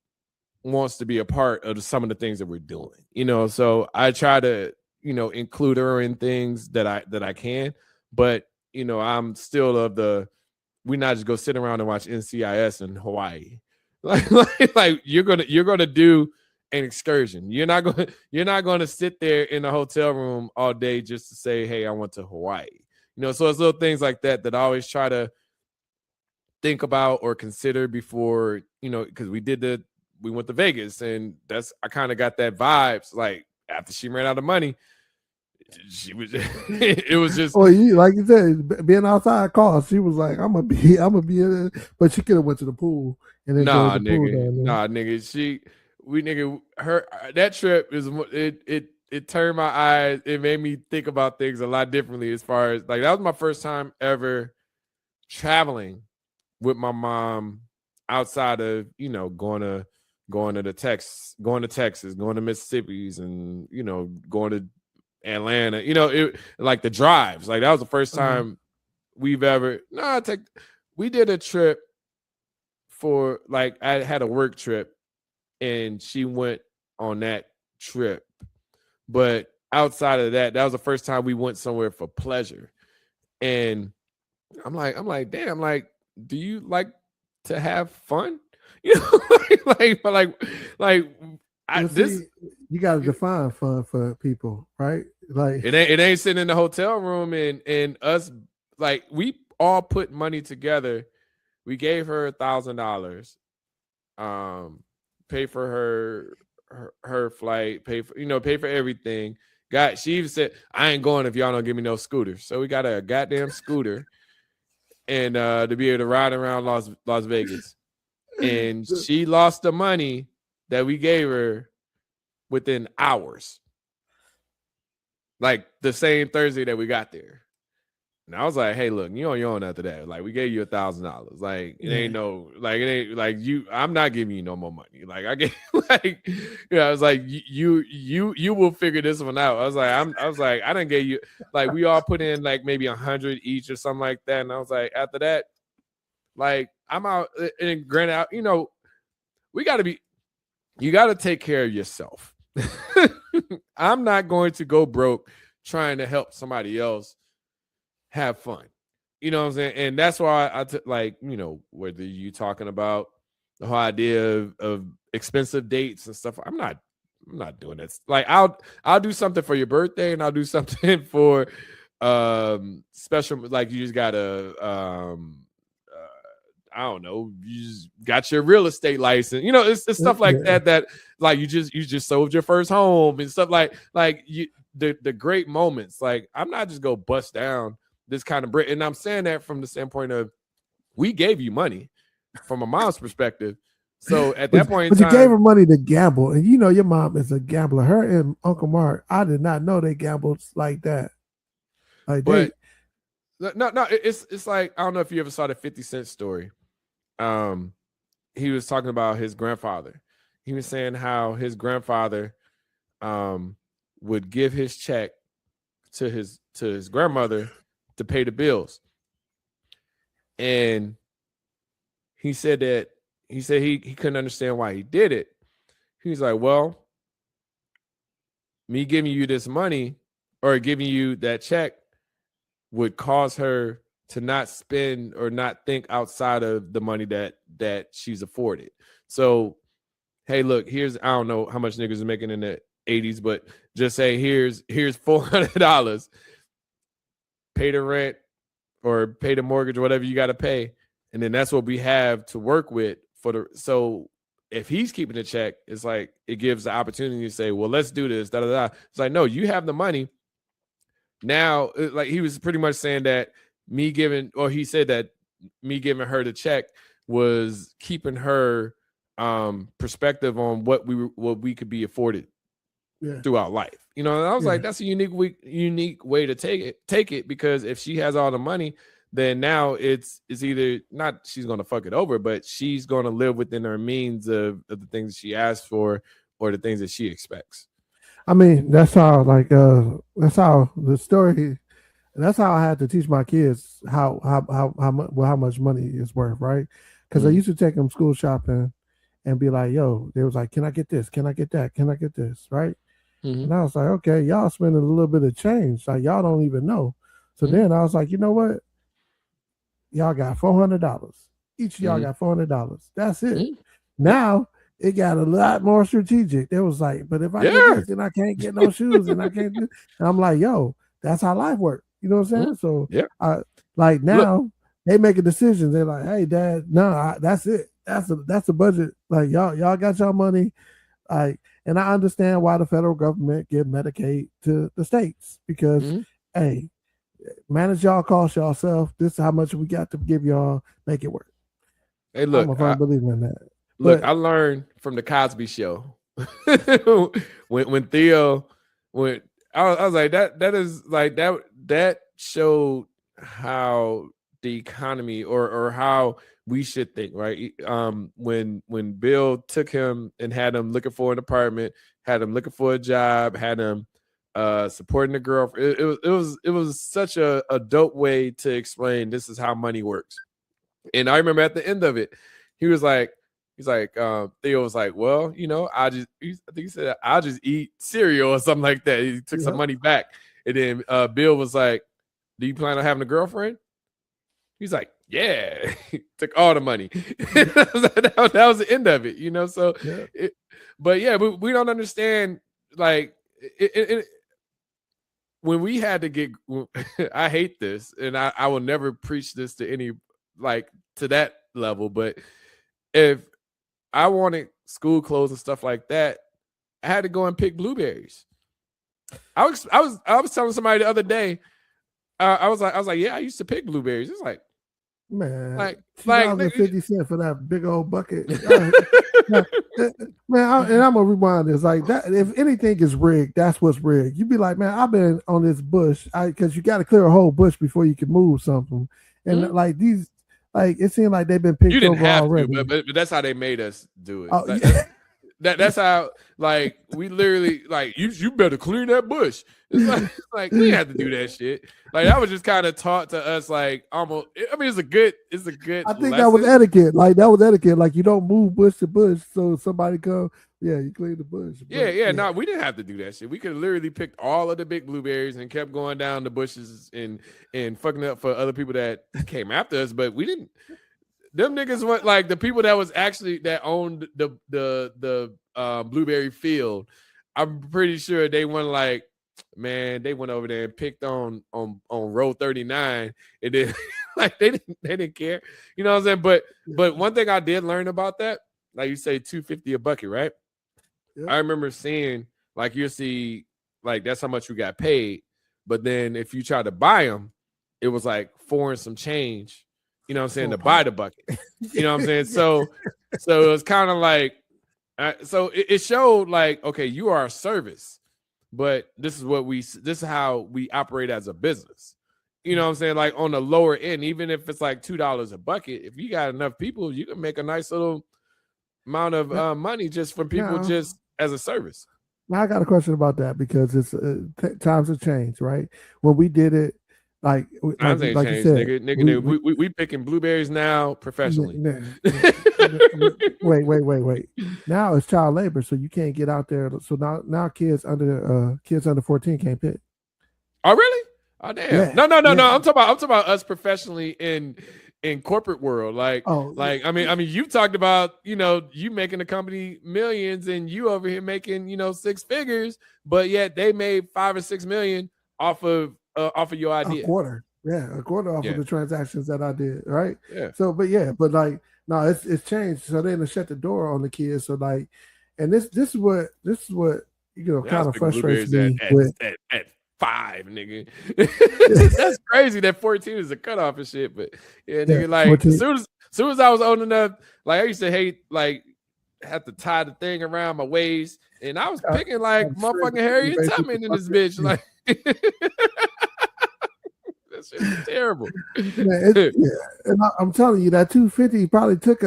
wants to be a part of some of the things that we're doing, you know. So I try to, you know, include her in things that I can, but you know, I'm still of the, we not just go sit around and watch NCIS in Hawaii. Like you're gonna do an excursion. You're not gonna sit there in a hotel room all day just to say, hey, I went to Hawaii. You know, so it's little things like that I always try to think about or consider before, you know, because we went to Vegas, and I kind of got that vibes. Like after she ran out of money, it was just. Well, like you said, being outside cost. She was like, I'm gonna be in it, but she could have went to the pool and then Nah, nigga. Her that trip is it turned my eyes. It made me think about things a lot differently. As far as like, that was my first time ever traveling with my mom outside of, you know, going to Texas, going to Mississippi's, and, you know, going to Atlanta, you know, it like the drives. Like that was the first time we've ever. We did a trip for, like, I had a work trip and she went on that trip, but outside of that, that was the first time we went somewhere for pleasure. And I'm like, damn, like, do you like to have fun? You know, you got to define fun for people, right? Like it ain't sitting in the hotel room and us, like, we all put money together. We gave her $1,000, pay for her flight, pay for everything. She even said, I ain't going if y'all don't give me no scooter. So we got a goddamn scooter, and to be able to ride around Las Vegas. And she lost the money that we gave her within hours. Like the same Thursday that we got there. And I was like, hey, look, you on your own after that. Like, we gave you $1,000. Like, it ain't I'm not giving you no more money. Like, I get like, I was like, you will figure this one out. I was like, I didn't give you, like, we all put in like maybe 100 each or something like that. And I was like, after that, like, I'm out. And granted, you know, you got to take care of yourself. I'm not going to go broke trying to help somebody else have fun. You know what I'm saying? And that's why like, you know, whether you talking about the whole idea of expensive dates and stuff, I'm not doing this. Like, I'll do something for your birthday, and I'll do something for special, like, you just gotta I don't know, you just got your real estate license. You know, it's stuff like that like you just sold your first home and stuff like the great moments. Like, I'm not just go bust down this kind of bread. And I'm saying that from the standpoint of, we gave you money from a mom's perspective. So at that point in time, you gave her money to gamble, and you know your mom is a gambler. Her and Uncle Mark, I did not know they gambled like that. Like, but no, it's like, I don't know if you ever saw the 50 Cent story. He was talking about his grandfather. He was saying how his grandfather would give his check to his grandmother to pay the bills. And he said he couldn't understand why he did it. He was like, well, me giving you this money or giving you that check would cause her to not spend or not think outside of the money that she's afforded. So, hey, look, here's, I don't know how much niggas are making in the 80s, but just say here's $400. Pay the rent or pay the mortgage or whatever you got to pay, and then that's what we have to work with so if he's keeping the check, it's like it gives the opportunity to say, well, let's do this. Da, da, da. It's like, no, you have the money. Now, like he was pretty much saying that he said that me giving her the check was keeping her perspective on what we could be afforded throughout life. You know, and I was like, that's a unique way to take it, because if she has all the money, then now it's either not she's going to fuck it over, but she's going to live within her means of the things she asked for or the things that she expects. I mean, that's how that's how the story. That's how I had to teach my kids how much money is worth, right? Because I used to take them school shopping and be like, yo, they was like, can I get this? Can I get that? Can I get this? Right? And I was like, okay, y'all spending a little bit of change. Like y'all don't even know. So then I was like, you know what? Y'all got $400. Each of y'all got $400. That's it. Now it got a lot more strategic. It was like, but if I get this, then I can't get no shoes, and I can't do. And I'm like, yo, that's how life works. You know what I'm saying? So I like now they make a decision. They're like, hey, Dad, no, that's it. That's a budget. Like y'all got your money. Like, and I understand why the federal government give Medicaid to the states, because hey, manage y'all costs yourself. This is how much we got to give y'all. Make it work. Hey, look, I'm a firm believer in that. Look, I learned from the Cosby Show when Theo went. I was like, that is like that showed how the economy or how we should think, right? When Bill took him and had him looking for an apartment, had him looking for a job, had him supporting the girlfriend. It was such a dope way to explain this is how money works. And I remember at the end of it, he's like, Theo was like, well, you know, I think he said, I'll just eat cereal or something like that. He took some money back. And then Bill was like, do you plan on having a girlfriend? He's like, yeah. He took all the money. that was the end of it, you know? So, but we don't understand, like, when we had to get, I hate this, and I will never preach this to any, like, to that level, but if I wanted school clothes and stuff like that, I had to go and pick blueberries. I was telling somebody the other day, I was like, yeah, I used to pick blueberries. It's like, man, like $2.50 for that big old bucket. Man, and I'm gonna rewind this. Like that, if anything is rigged, that's what's rigged. You be like, man, I've been on this bush, because you got to clear a whole bush before you can move something. And like these, like it seemed like they've been picked over already. But that's how they made us do it. Oh, that's how, like, we literally, like, you better clear that bush. It's like we had to do that shit. Like that was just kind of taught to us, like, almost. I mean, it's a good. I think lesson. That was etiquette. Like that was etiquette. Like you don't move bush to bush, so somebody come. Yeah, you clear the bush. Yeah. No, we didn't have to do that shit. We could have literally picked all of the big blueberries and kept going down the bushes and fucking up for other people that came after us. But we didn't. Them niggas went, like, the people that was actually that owned the blueberry field. I'm pretty sure they went like, man, they went over there and picked on row 39, and then like they didn't care. You know what I'm saying? But one thing I did learn about that, like you say, $2.50 a bucket, right? Yep. I remember seeing, like, you'll see, like, that's how much we got paid. But then if you try to buy them, it was like $4 and some change. You know what I'm saying, to buy the bucket. You know what I'm saying? So it was kind of like, so it showed like, okay, you are a service, but this is how we operate as a business. You know what I'm saying? Like on the lower end, even if it's like $2 a bucket, if you got enough people, you can make a nice little amount of money just from people just as a service. Now I got a question about that, because it's times have changed, right? When we did it, like you said, nigga, we picking blueberries now professionally. Wait. Now it's child labor, so you can't get out there. So now kids under 14 can't pick. Oh really? Oh damn. Yeah. No. I'm talking about us professionally in corporate world. Like I mean, you talked about, you know, you making the company millions and you over here making, you know, 6 figures, but yet they made 5 or 6 million off of your idea. A quarter. Yeah, a quarter off of Yeah. the transactions that I did, right? Yeah. So, but like, no, it's changed. So they didn't shut the door on the kids. So like, and this is what Yeah, I was kind of picking frustrates blueberries at me at with. at 5, nigga. That's crazy that 14 is a cutoff and shit. But yeah, Yeah, nigga, like 14. soon as I was old enough, like I used to hate like have to tie the thing around my waist, and I was picking like I'm sure motherfucking Harriet basically Tubman in this bitch. Like that shit is terrible. Man, yeah, and I'm telling you that 250 probably took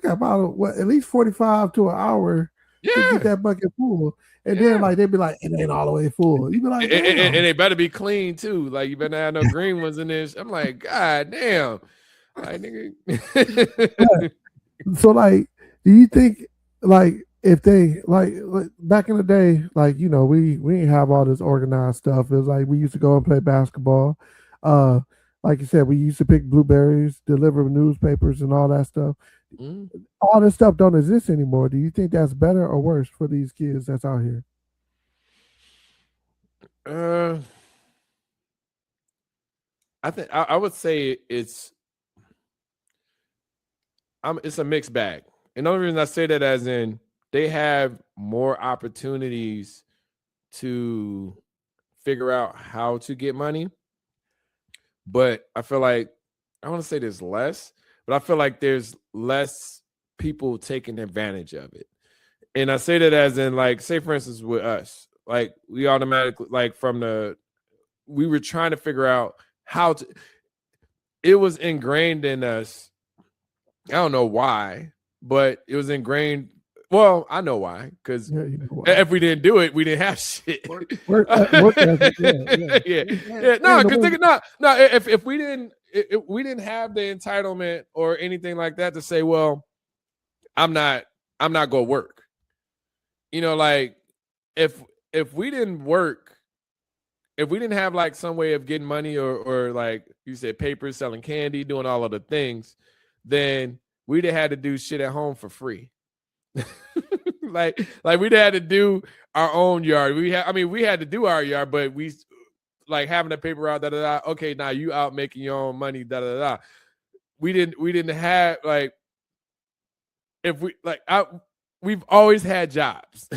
about at least 45 to an hour to get Yeah, that bucket full, and then yeah. like they'd be like, it ain't all the way full. You be like, And damn. they better be clean too. Like you better not have no green ones in this. I'm like, God damn. Like nigga. So like, do you think like if they like back in the day, like we didn't have all this organized stuff. It was like we used to go and play basketball. Uh, like you said, we used to pick blueberries, deliver newspapers, and all that stuff. Mm. All this stuff don't exist anymore. Do you think that's better or worse for these kids that's out here? I think I would say it's a mixed bag. And the only reason I say that as in they have more opportunities to figure out how to get money. But I feel like I want to say there's less, but I feel like there's less people taking advantage of it. And I say that as in like, say for instance, with us, like we automatically like we were trying to figure out how to, it was ingrained in us. I don't know why, but it was ingrained. Well, I know why, because if we didn't do it, we didn't have shit. Yeah. No, because no. If we didn't have the entitlement or anything like that to say, well, I'm not gonna work. Like if we didn't work, if we didn't have like some way of getting money or like you said, papers, selling candy, doing all of the things, then we'd have had to do shit at home for free. like we'd had to do our own yard. We had to do our yard, but we like having a paper out, okay, now you out making your own money, We didn't have like if we like we've always had jobs.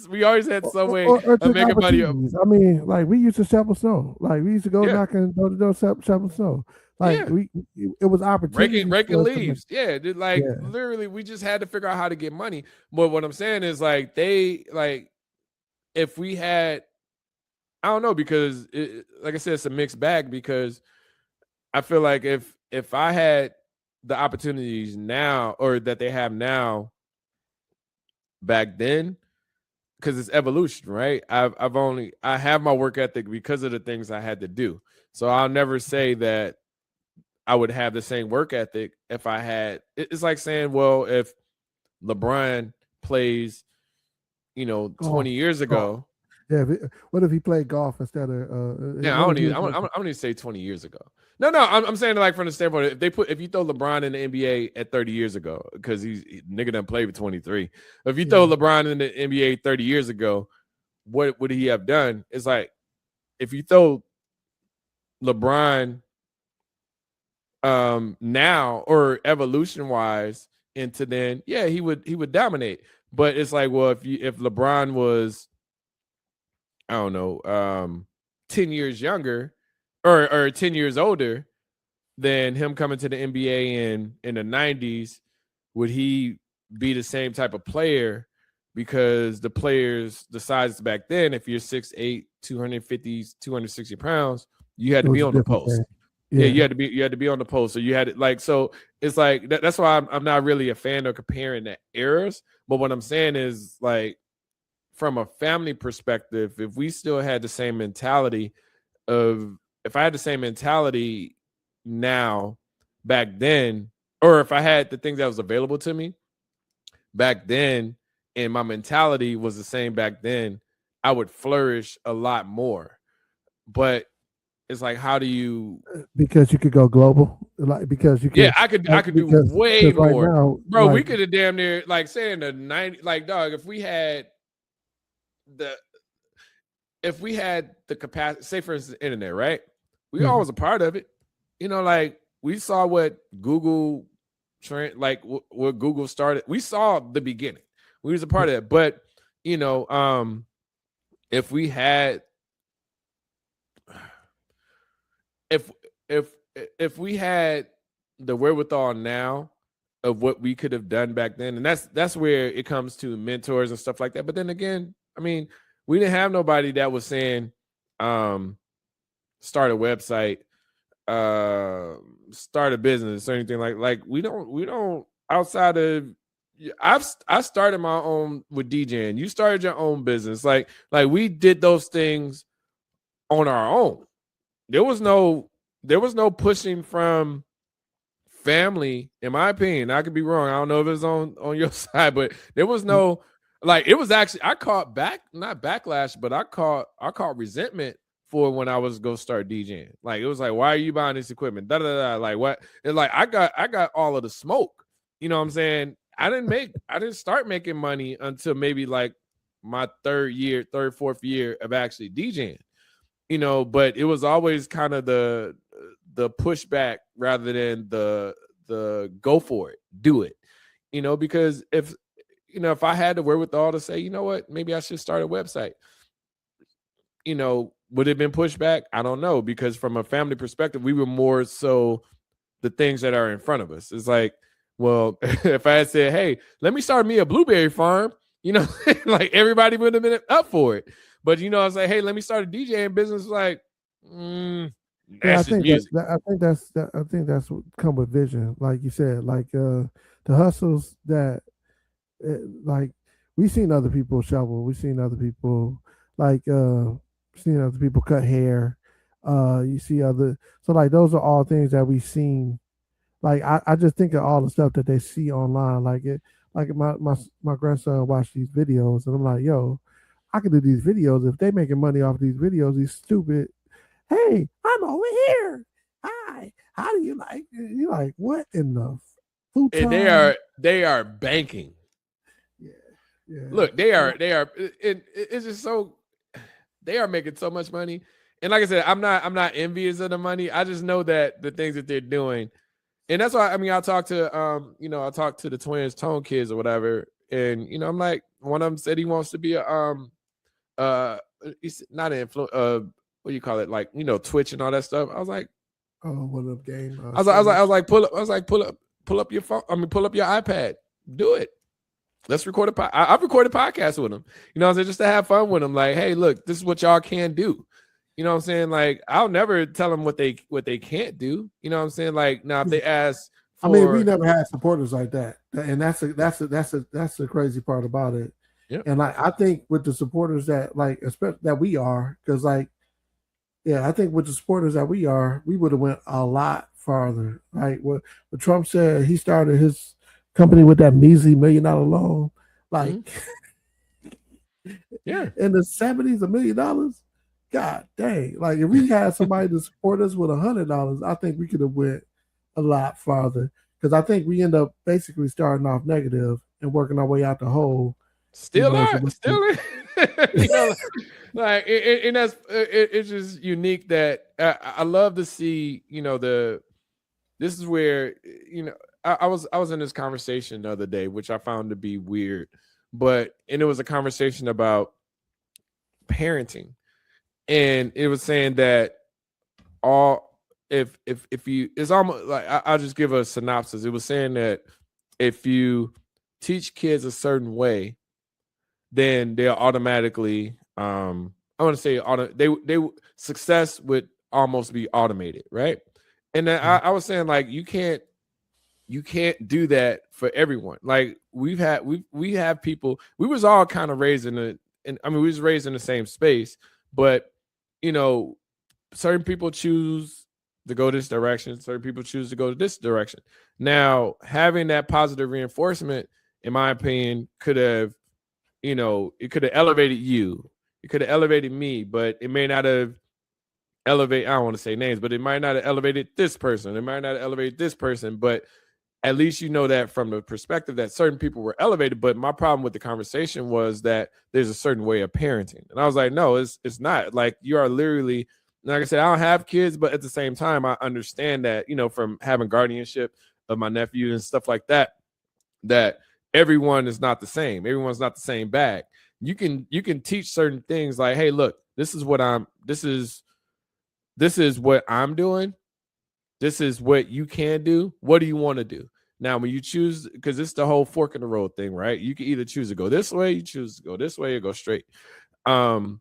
We always had some way of making money. I mean, like we used to shovel snow. Like we used to go knocking door to door shovel snow. Like it was opportunity. Raking leaves. Literally, we just had to figure out how to get money. But what I'm saying is like if we had, I don't know, because like I said, it's a mixed bag because I feel like if I had the opportunities now or that they have now back then, because it's evolution, right? I have my work ethic because of the things I had to do. So I'll never say that I would have the same work ethic if I had. It's like saying, well, if LeBron plays, 20 years ago. Yeah. What if he played golf instead of? Yeah, I'm gonna say 20 years ago. No, I'm saying like from the standpoint, if you throw LeBron in the NBA at 30 years ago, because nigga done played for 23. If you throw LeBron in the NBA 30 years ago, what would he have done? It's like if you throw LeBron now or evolution wise into then, yeah, he would dominate. But it's like, well, if LeBron was, I don't know, 10 years younger or 10 years older than him coming to the NBA in the 90s, would he be the same type of player? Because the players, the size back then, if you're 6'8", 250, 260 pounds, you had to be on the post. Yeah, you had to be on the post. So you had it like, so it's like that's why I'm not really a fan of comparing the eras. But what I'm saying is like from a family perspective, if we still had the same mentality if I had the same mentality now back then, or if I had the things that was available to me back then and my mentality was the same back then, I would flourish a lot more. But it's like, how do you? Because you could go global, like because you can. Yeah, I could do way more, right now, bro. Like, we could have damn near like saying the 90, like dog. If we had the capacity, say for instance, internet, right? We all was a part of it. You know, like we saw what Google like what Google started. We saw the beginning. We was a part of it. But, you know, if we had if we had the wherewithal now of what we could have done back then, and that's where it comes to mentors and stuff like that. But then again, I mean, we didn't have nobody that was saying start a website, start a business or anything like we don't outside of I started my own with DJing. You started your own business. Like we did those things on our own. There was no pushing from family, in my opinion. I could be wrong. I don't know if it's on your side, but there was no like, it was actually, I caught not backlash, but I caught resentment for when I was go start DJing. Like, it was like, why are you buying this equipment? Da, da, da. Like, what? And like, I got all of the smoke. You know what I'm saying? I didn't start making money until maybe like my third, fourth year of actually DJing. You know, but it was always kind of the pushback rather than the go for it, do it. You know, because if I had the wherewithal to say, you know what, maybe I should start a website, you know, would it have been pushback? I don't know, because from a family perspective, we were more so the things that are in front of us. It's like, well, if I had said, hey, let me start me a blueberry farm, you know, like everybody would have been up for it. But, you know, I was like, hey, let me start a DJing business. Like, that's just music. I think that's what come with vision. Like you said, like the hustles that, like, we've seen other people shovel. We've seen other people seen other people cut hair. You see so like those are all things that we've seen. Like I just think of all the stuff that they see online. Like my grandson watched these videos, and I'm like, yo, I could do these videos if they making money off these videos. These stupid, hey, I'm over here. Hi, how do you like? You like what in the food? And they are banking. Yeah. Look, they are. It's just so they are making so much money. And like I said, I'm not envious of the money. I just know that the things that they're doing, and that's why, I mean, I talked to the twins, Tone Kids or whatever, and you know, I'm like, one of them said he wants to be he's not an influencer, what do you call it, like, you know, Twitch and all that stuff. I was like, oh, what up, game? I was like, pull up your phone. I mean, pull up your iPad, do it. Let's record I've recorded podcasts with them. You know what I'm saying? Just to have fun with them. Like, hey, look, this is what y'all can do. You know what I'm saying? Like, I'll never tell them what they can't do. You know what I'm saying? Like, now if they ask for, I mean, we never had supporters like that. And that's the crazy part about it. Yep. And like, I think with the supporters that, like, especially that we are, because like, yeah, I think with the supporters that we are, we would have went a lot farther. Like what Trump said, he started his company with that measly $1 million loan, like, yeah, in the 70s, $1 million. God dang! Like, if we had somebody to support us with $100, I think we could have went a lot farther. Because I think we end up basically starting off negative and working our way out the hole. Still are. Like, and that's it's just unique that I love to see. You know, this is where, you know, I was in this conversation the other day, which I found to be weird, and it was a conversation about parenting, and it was saying that if you, it's almost like, I'll just give a synopsis. It was saying that if you teach kids a certain way, then they'll automatically, I want to say they success would almost be automated, right? And then I was saying, like, you can't do that for everyone. Like, we have people, we was all kind of raised we was raised in the same space, but, you know, certain people choose to go this direction, certain people choose to go this direction. Now, having that positive reinforcement, in my opinion, could have, you know, it could have elevated you, it could have elevated me, but it may not have elevated, I don't want to say names, but it might not have elevated this person, it might not have elevated this person, but at least you know that from the perspective that certain people were elevated. But my problem with the conversation was that there's a certain way of parenting. And I was like, no, it's not. Like, you are literally, like I said, I don't have kids, but at the same time, I understand that, from having guardianship of my nephew and stuff like that, that everyone is not the same. Everyone's not the same bag. You can teach certain things like, hey, look, this is what I'm doing. This is what you can do. What do you want to do? Now, when you choose, because it's the whole fork in the road thing, right? You can either choose to go this way, you choose to go this way, or go straight. It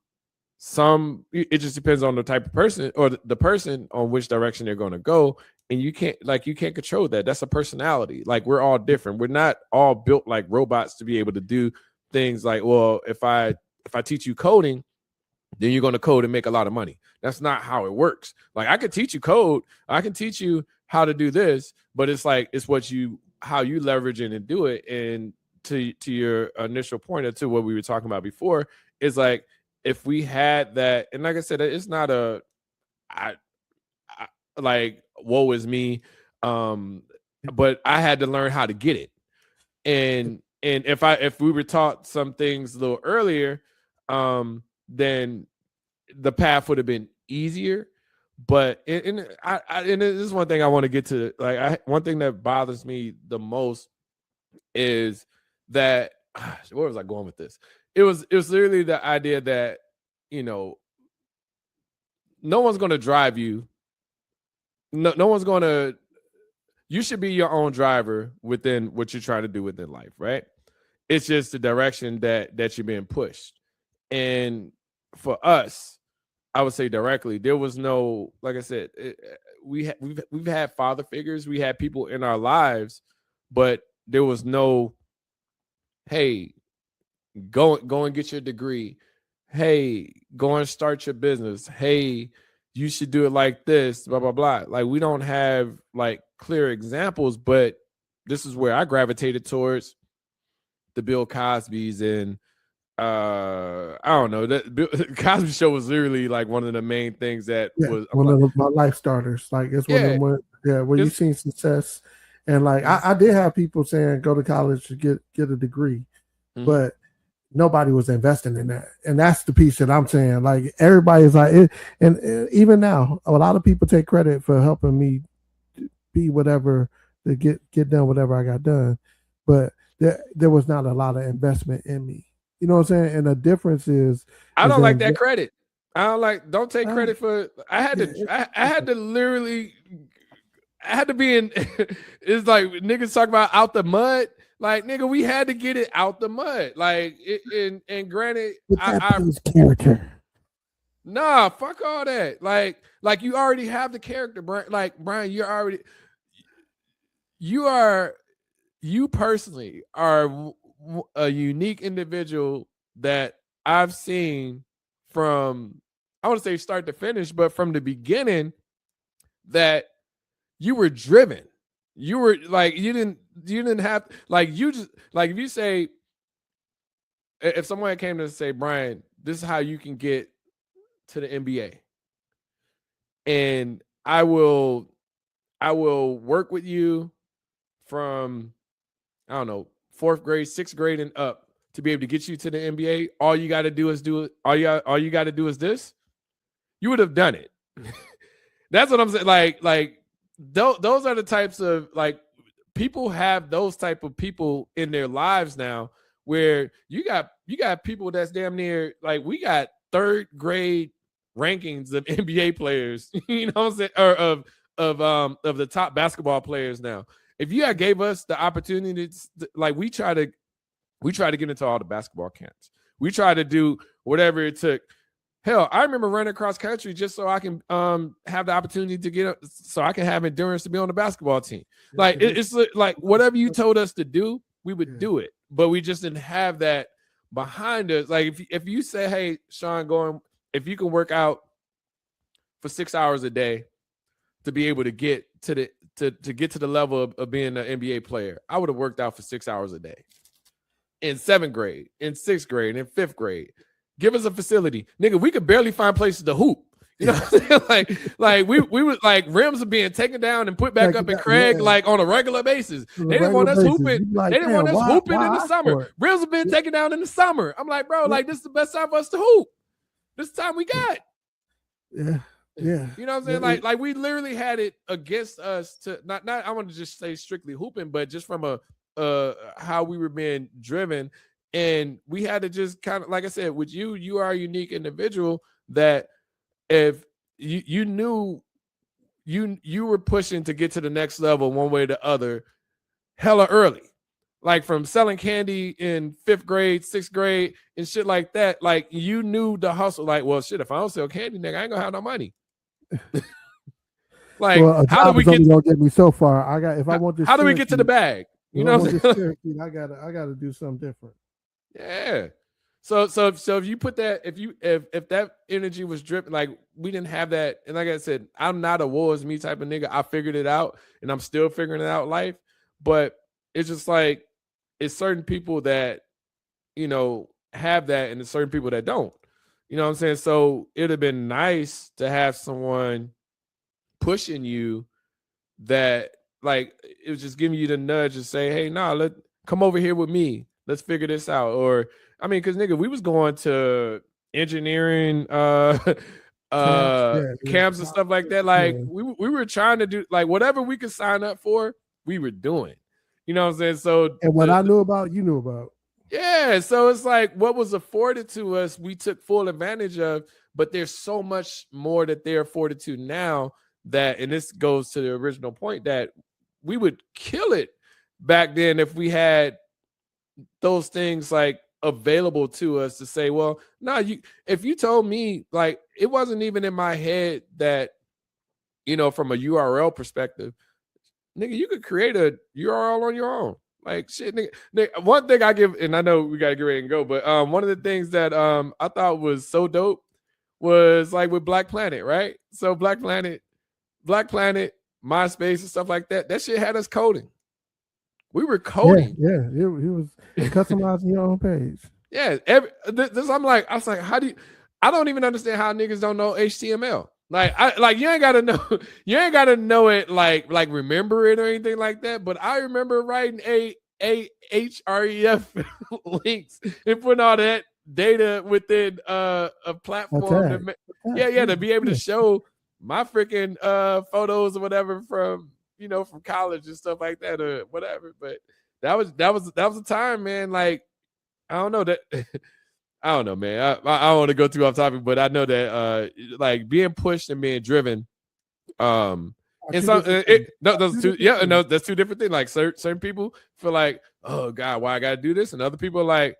just depends on the type of person or the person on which direction they're going to go. And you can't control that. That's a personality. Like, we're all different. We're not all built like robots to be able to do things like, well, if I teach you coding, then you're going to code and make a lot of money. That's not how it works. Like, I could teach you code. I can teach you how to do this, but it's like, it's how you leverage it and do it. And to your initial point, or to what we were talking about before, is like, if we had that, and like I said, it's not like, woe is me. But I had to learn how to get it. And if we were taught some things a little earlier, then the path would have been easier. But and this is one thing I want to get to. Like, one thing that bothers me the most is that, where was I going with this? It was literally the idea that, no one's going to drive you. No one's going to. You should be your own driver within what you're trying to do within life, right? It's just the direction that you're being pushed. And for us, I would say directly, there was no, like I said, we've had father figures, we had people in our lives, but there was no, hey, go and get your degree. Hey, go and start your business. Hey, you should do it like this, blah, blah, blah. Like, we don't have like clear examples, but this is where I gravitated towards the Bill Cosby's. And I don't know, that Cosby Show was literally like one of the main things that was one of my life starters. Like, it's one of them where you've seen success. And like, I did have people saying go to college to get a degree, but nobody was investing in that. And that's the piece that I'm saying. Like, everybody's like it, and even now, a lot of people take credit for helping me be whatever, to get done whatever I got done, but there was not a lot of investment in me. You know what I'm saying? And the difference is, I don't like that credit. Don't take credit for. I had to be in. It's like niggas talk about out the mud. Like, nigga, we had to get it out the mud. Like, and granted, I character. Nah, fuck all that. Like you already have the character, Brian. Like, Brian, you personally are a unique individual that I've seen from, I want to say start to finish, but from the beginning, that you were driven. You were like, you didn't have, like, you just, like, if you say, if someone came to say, Brian, this is how you can get to the NBA, and I will work with you from, I don't know, 4th grade, 6th grade and up to be able to get you to the NBA. All you got to do is do it. All you got to do is this. You would have done it. That's what I'm saying. Like those are the types of, like, people have those type of people in their lives now, where you got people that's damn near, like, we got 3rd grade rankings of NBA players, you know what I'm saying, or of the top basketball players now. If you had gave us the opportunity, like, we try to get into all the basketball camps. We try to do whatever it took. Hell, I remember running across country just so I can have the opportunity to get up, so I can have endurance to be on the basketball team. Like, it's like whatever you told us to do, we would do it. But we just didn't have that behind us. Like, if you say, hey, Sean, if you can work out for 6 hours a day to be able to get to the level of being an NBA player, I would have worked out for 6 hours a day in 7th grade, in 6th grade, in 5th grade. Give us a facility, nigga. We could barely find places to hoop. You know what I'm saying? Like we would, like, rims are being taken down and put back up in Craig, like, on a regular basis. They didn't want us hooping. Like, they didn't want us hooping in the summer. Rims are being taken down in the summer. I'm like, bro, like, this is the best time for us to hoop. This time we got. Yeah. Yeah. You know what I'm saying? Like we literally had it against us to not I want to just say strictly hooping, but just from a how we were being driven. And we had to just kind of, like I said, with you are a unique individual that if you knew you were pushing to get to the next level one way or the other hella early. Like from selling candy in 5th grade, 6th grade, and shit like that. Like you knew the hustle. Like, well, shit, if I don't sell candy, nigga, I ain't gonna have no money. Like, well, how do we get? Gonna get me so far? I got if I want this. How do we get to the bag? You know what I'm saying? I gotta do something different. Yeah. So if you put that, if that energy was dripping, like we didn't have that, and like I said, I'm not a woe is me type of nigga. I figured it out, and I'm still figuring it out life. But it's just like it's certain people that have that, and there's certain people that don't. You know what I'm saying? So it'd have been nice to have someone pushing you that, like, it was just giving you the nudge to say, hey, nah, come over here with me. Let's figure this out. Or I mean, because nigga, we was going to engineering camps and stuff like that. Like we were trying to do like whatever we could sign up for, we were doing. You know what I'm saying? So and what I knew about, you knew about. Yeah. So it's like what was afforded to us, we took full advantage of, but there's so much more that they're afforded to now that, and this goes to the original point, that we would kill it back then if we had those things like available to us to say, well, no, if you told me, like, it wasn't even in my head that, from a URL perspective, nigga, you could create a URL on your own. Like, shit, nigga, one thing I give, and I know we got to get ready and go, but one of the things that I thought was so dope was like with Black Planet, right? So Black Planet, MySpace and stuff like that, that shit had us coding. We were coding. Yeah, it was customizing your own page. Yeah, I was like, how do you? I don't even understand how niggas don't know HTML. Like you ain't gotta know it like remember it or anything like that. But I remember writing a href links and putting all that data within a platform. To be able to show my freaking photos or whatever from from college and stuff like that or whatever. But that was a time, man. Like, I don't know that. I don't know, man. I don't want to go too off topic, but I know that like being pushed and being driven, and some those two, that's two different things. Like certain people feel like, oh God, why I gotta do this, and other people are like,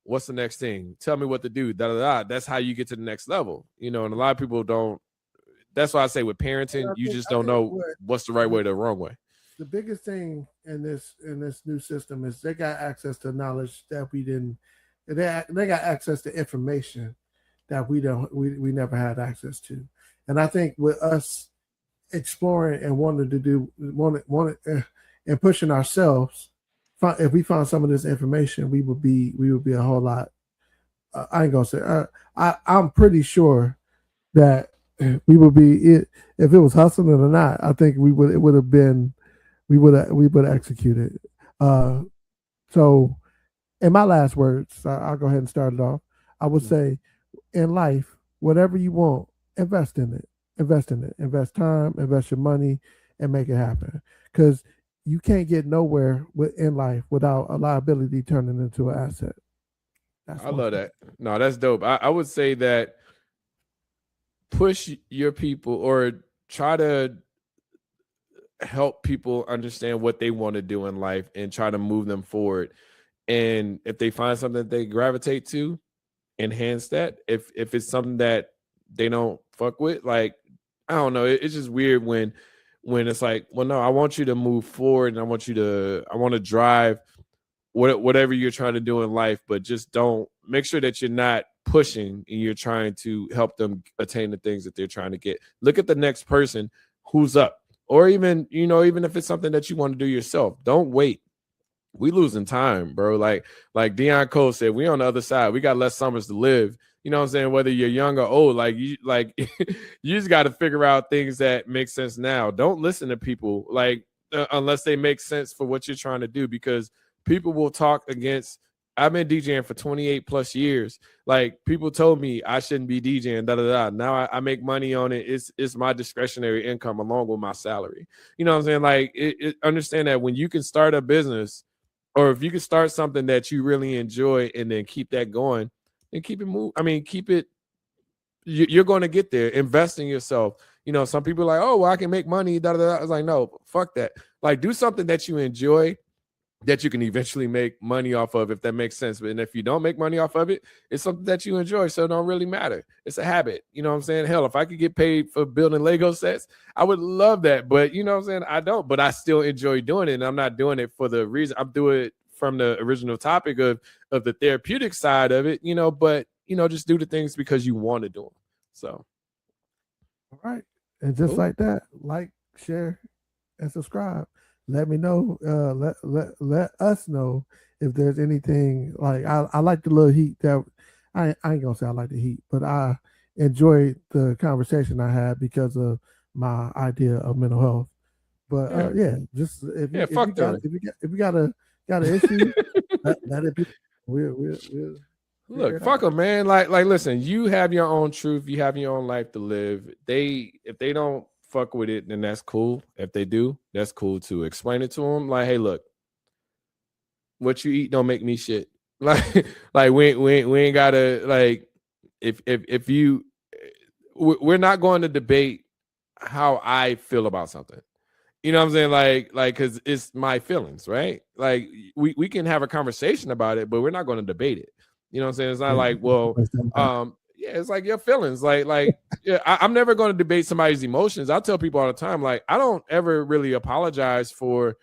what's the next thing? Tell me what to do. That's how you get to the next level, and a lot of people don't. That's why I say with parenting, you just don't know what's the right way or the wrong way. The biggest thing in this new system is they got access to knowledge that we didn't. They got access to information that we never had access to. And I think with us exploring and wanting to do and pushing ourselves, if we found some of this information, we would be a whole lot. I ain't gonna say. I'm pretty sure that we would be it if it was hustling or not. I think we would have executed. So in my last words, I'll go ahead and start it off. I would say, in life, whatever you want, invest in it. Invest time, invest your money, and make it happen. Because you can't get nowhere in life without a liability turning into an asset. I love that. No, that's dope. I would say that push your people or try to help people understand what they want to do in life and try to move them forward. And if they find something that they gravitate to, enhance that. If it's something that they don't fuck with, like, I don't know, it's just weird when it's like, well, no, I want you to move forward and I want to drive whatever you're trying to do in life, but just don't make sure that you're not pushing and you're trying to help them attain the things that they're trying to get. Look at the next person who's up, or even if it's something that you want to do yourself, don't wait. We losing time, bro. Like Deion Cole said, we on the other side. We got less summers to live. You know what I'm saying? Whether you're young or old, you just got to figure out things that make sense now. Don't listen to people unless they make sense for what you're trying to do, because people will talk against I've been DJing for 28 plus years. Like people told me I shouldn't be DJing, da da da. Now I make money on it. It's my discretionary income along with my salary. You know what I'm saying? Like understand that when you can start a business, or if you can start something that you really enjoy and then keep that going, then keep it move. I mean, keep it. You're going to get there. Invest in yourself. You know, some people are like, oh, well, I can make money. Da da da. I was like, no, fuck that. Like, do something that you enjoy, that you can eventually make money off of, if that makes sense. And if you don't make money off of it, it's something that you enjoy, so it don't really matter. It's a habit. You know what I'm saying? Hell, if I could get paid for building Lego sets, I would love that. But you know what I'm saying? I don't, but I still enjoy doing it. And I'm not doing it for the reason. I'm doing it from the original topic of the therapeutic side of it, you know, but you know, just do the things because you want to do them. So all right. And just like that, like, share, and subscribe. Let me know. Let us know if there's anything. Like I like the little heat that I ain't gonna say I like the heat, but I enjoyed the conversation I had because of my idea of mental health. But yeah, just if you got an issue, let it be. We'll look, fuck them, man. Like, listen, you have your own truth. You have your own life to live. If they don't fuck with it, then that's cool. If they do, that's cool too. Explain it to them. Like, hey, look, what you eat don't make me shit. Like we ain't gotta, like, if you, we're not going to debate how I feel about something. You know what I'm saying? Like, cause it's my feelings, right? Like we can have a conversation about it, but we're not going to debate it. You know what I'm saying? It's not like, well, yeah, it's like your feelings. Like, yeah, I'm never going to debate somebody's emotions. I tell people all the time, like, I don't ever really apologize for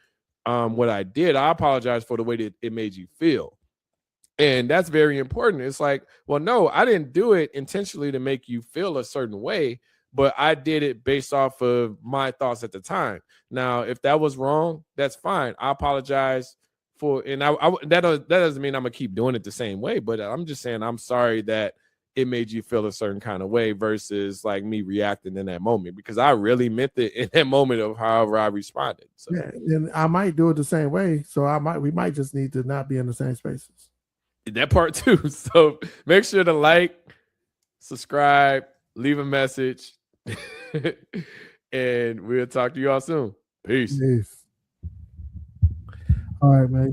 what I did. I apologize for the way that it made you feel. And that's very important. It's like, well, no, I didn't do it intentionally to make you feel a certain way, but I did it based off of my thoughts at the time. Now, if that was wrong, that's fine. I apologize for, and that doesn't mean I'm gonna keep doing it the same way, but I'm just saying I'm sorry that it made you feel a certain kind of way versus like me reacting in that moment, because I really meant it in that moment of however I responded. So yeah, and I might do it the same way. So we might just need to not be in the same spaces. That part too. So make sure to like, subscribe, leave a message, and we'll talk to you all soon. Peace. All right, man.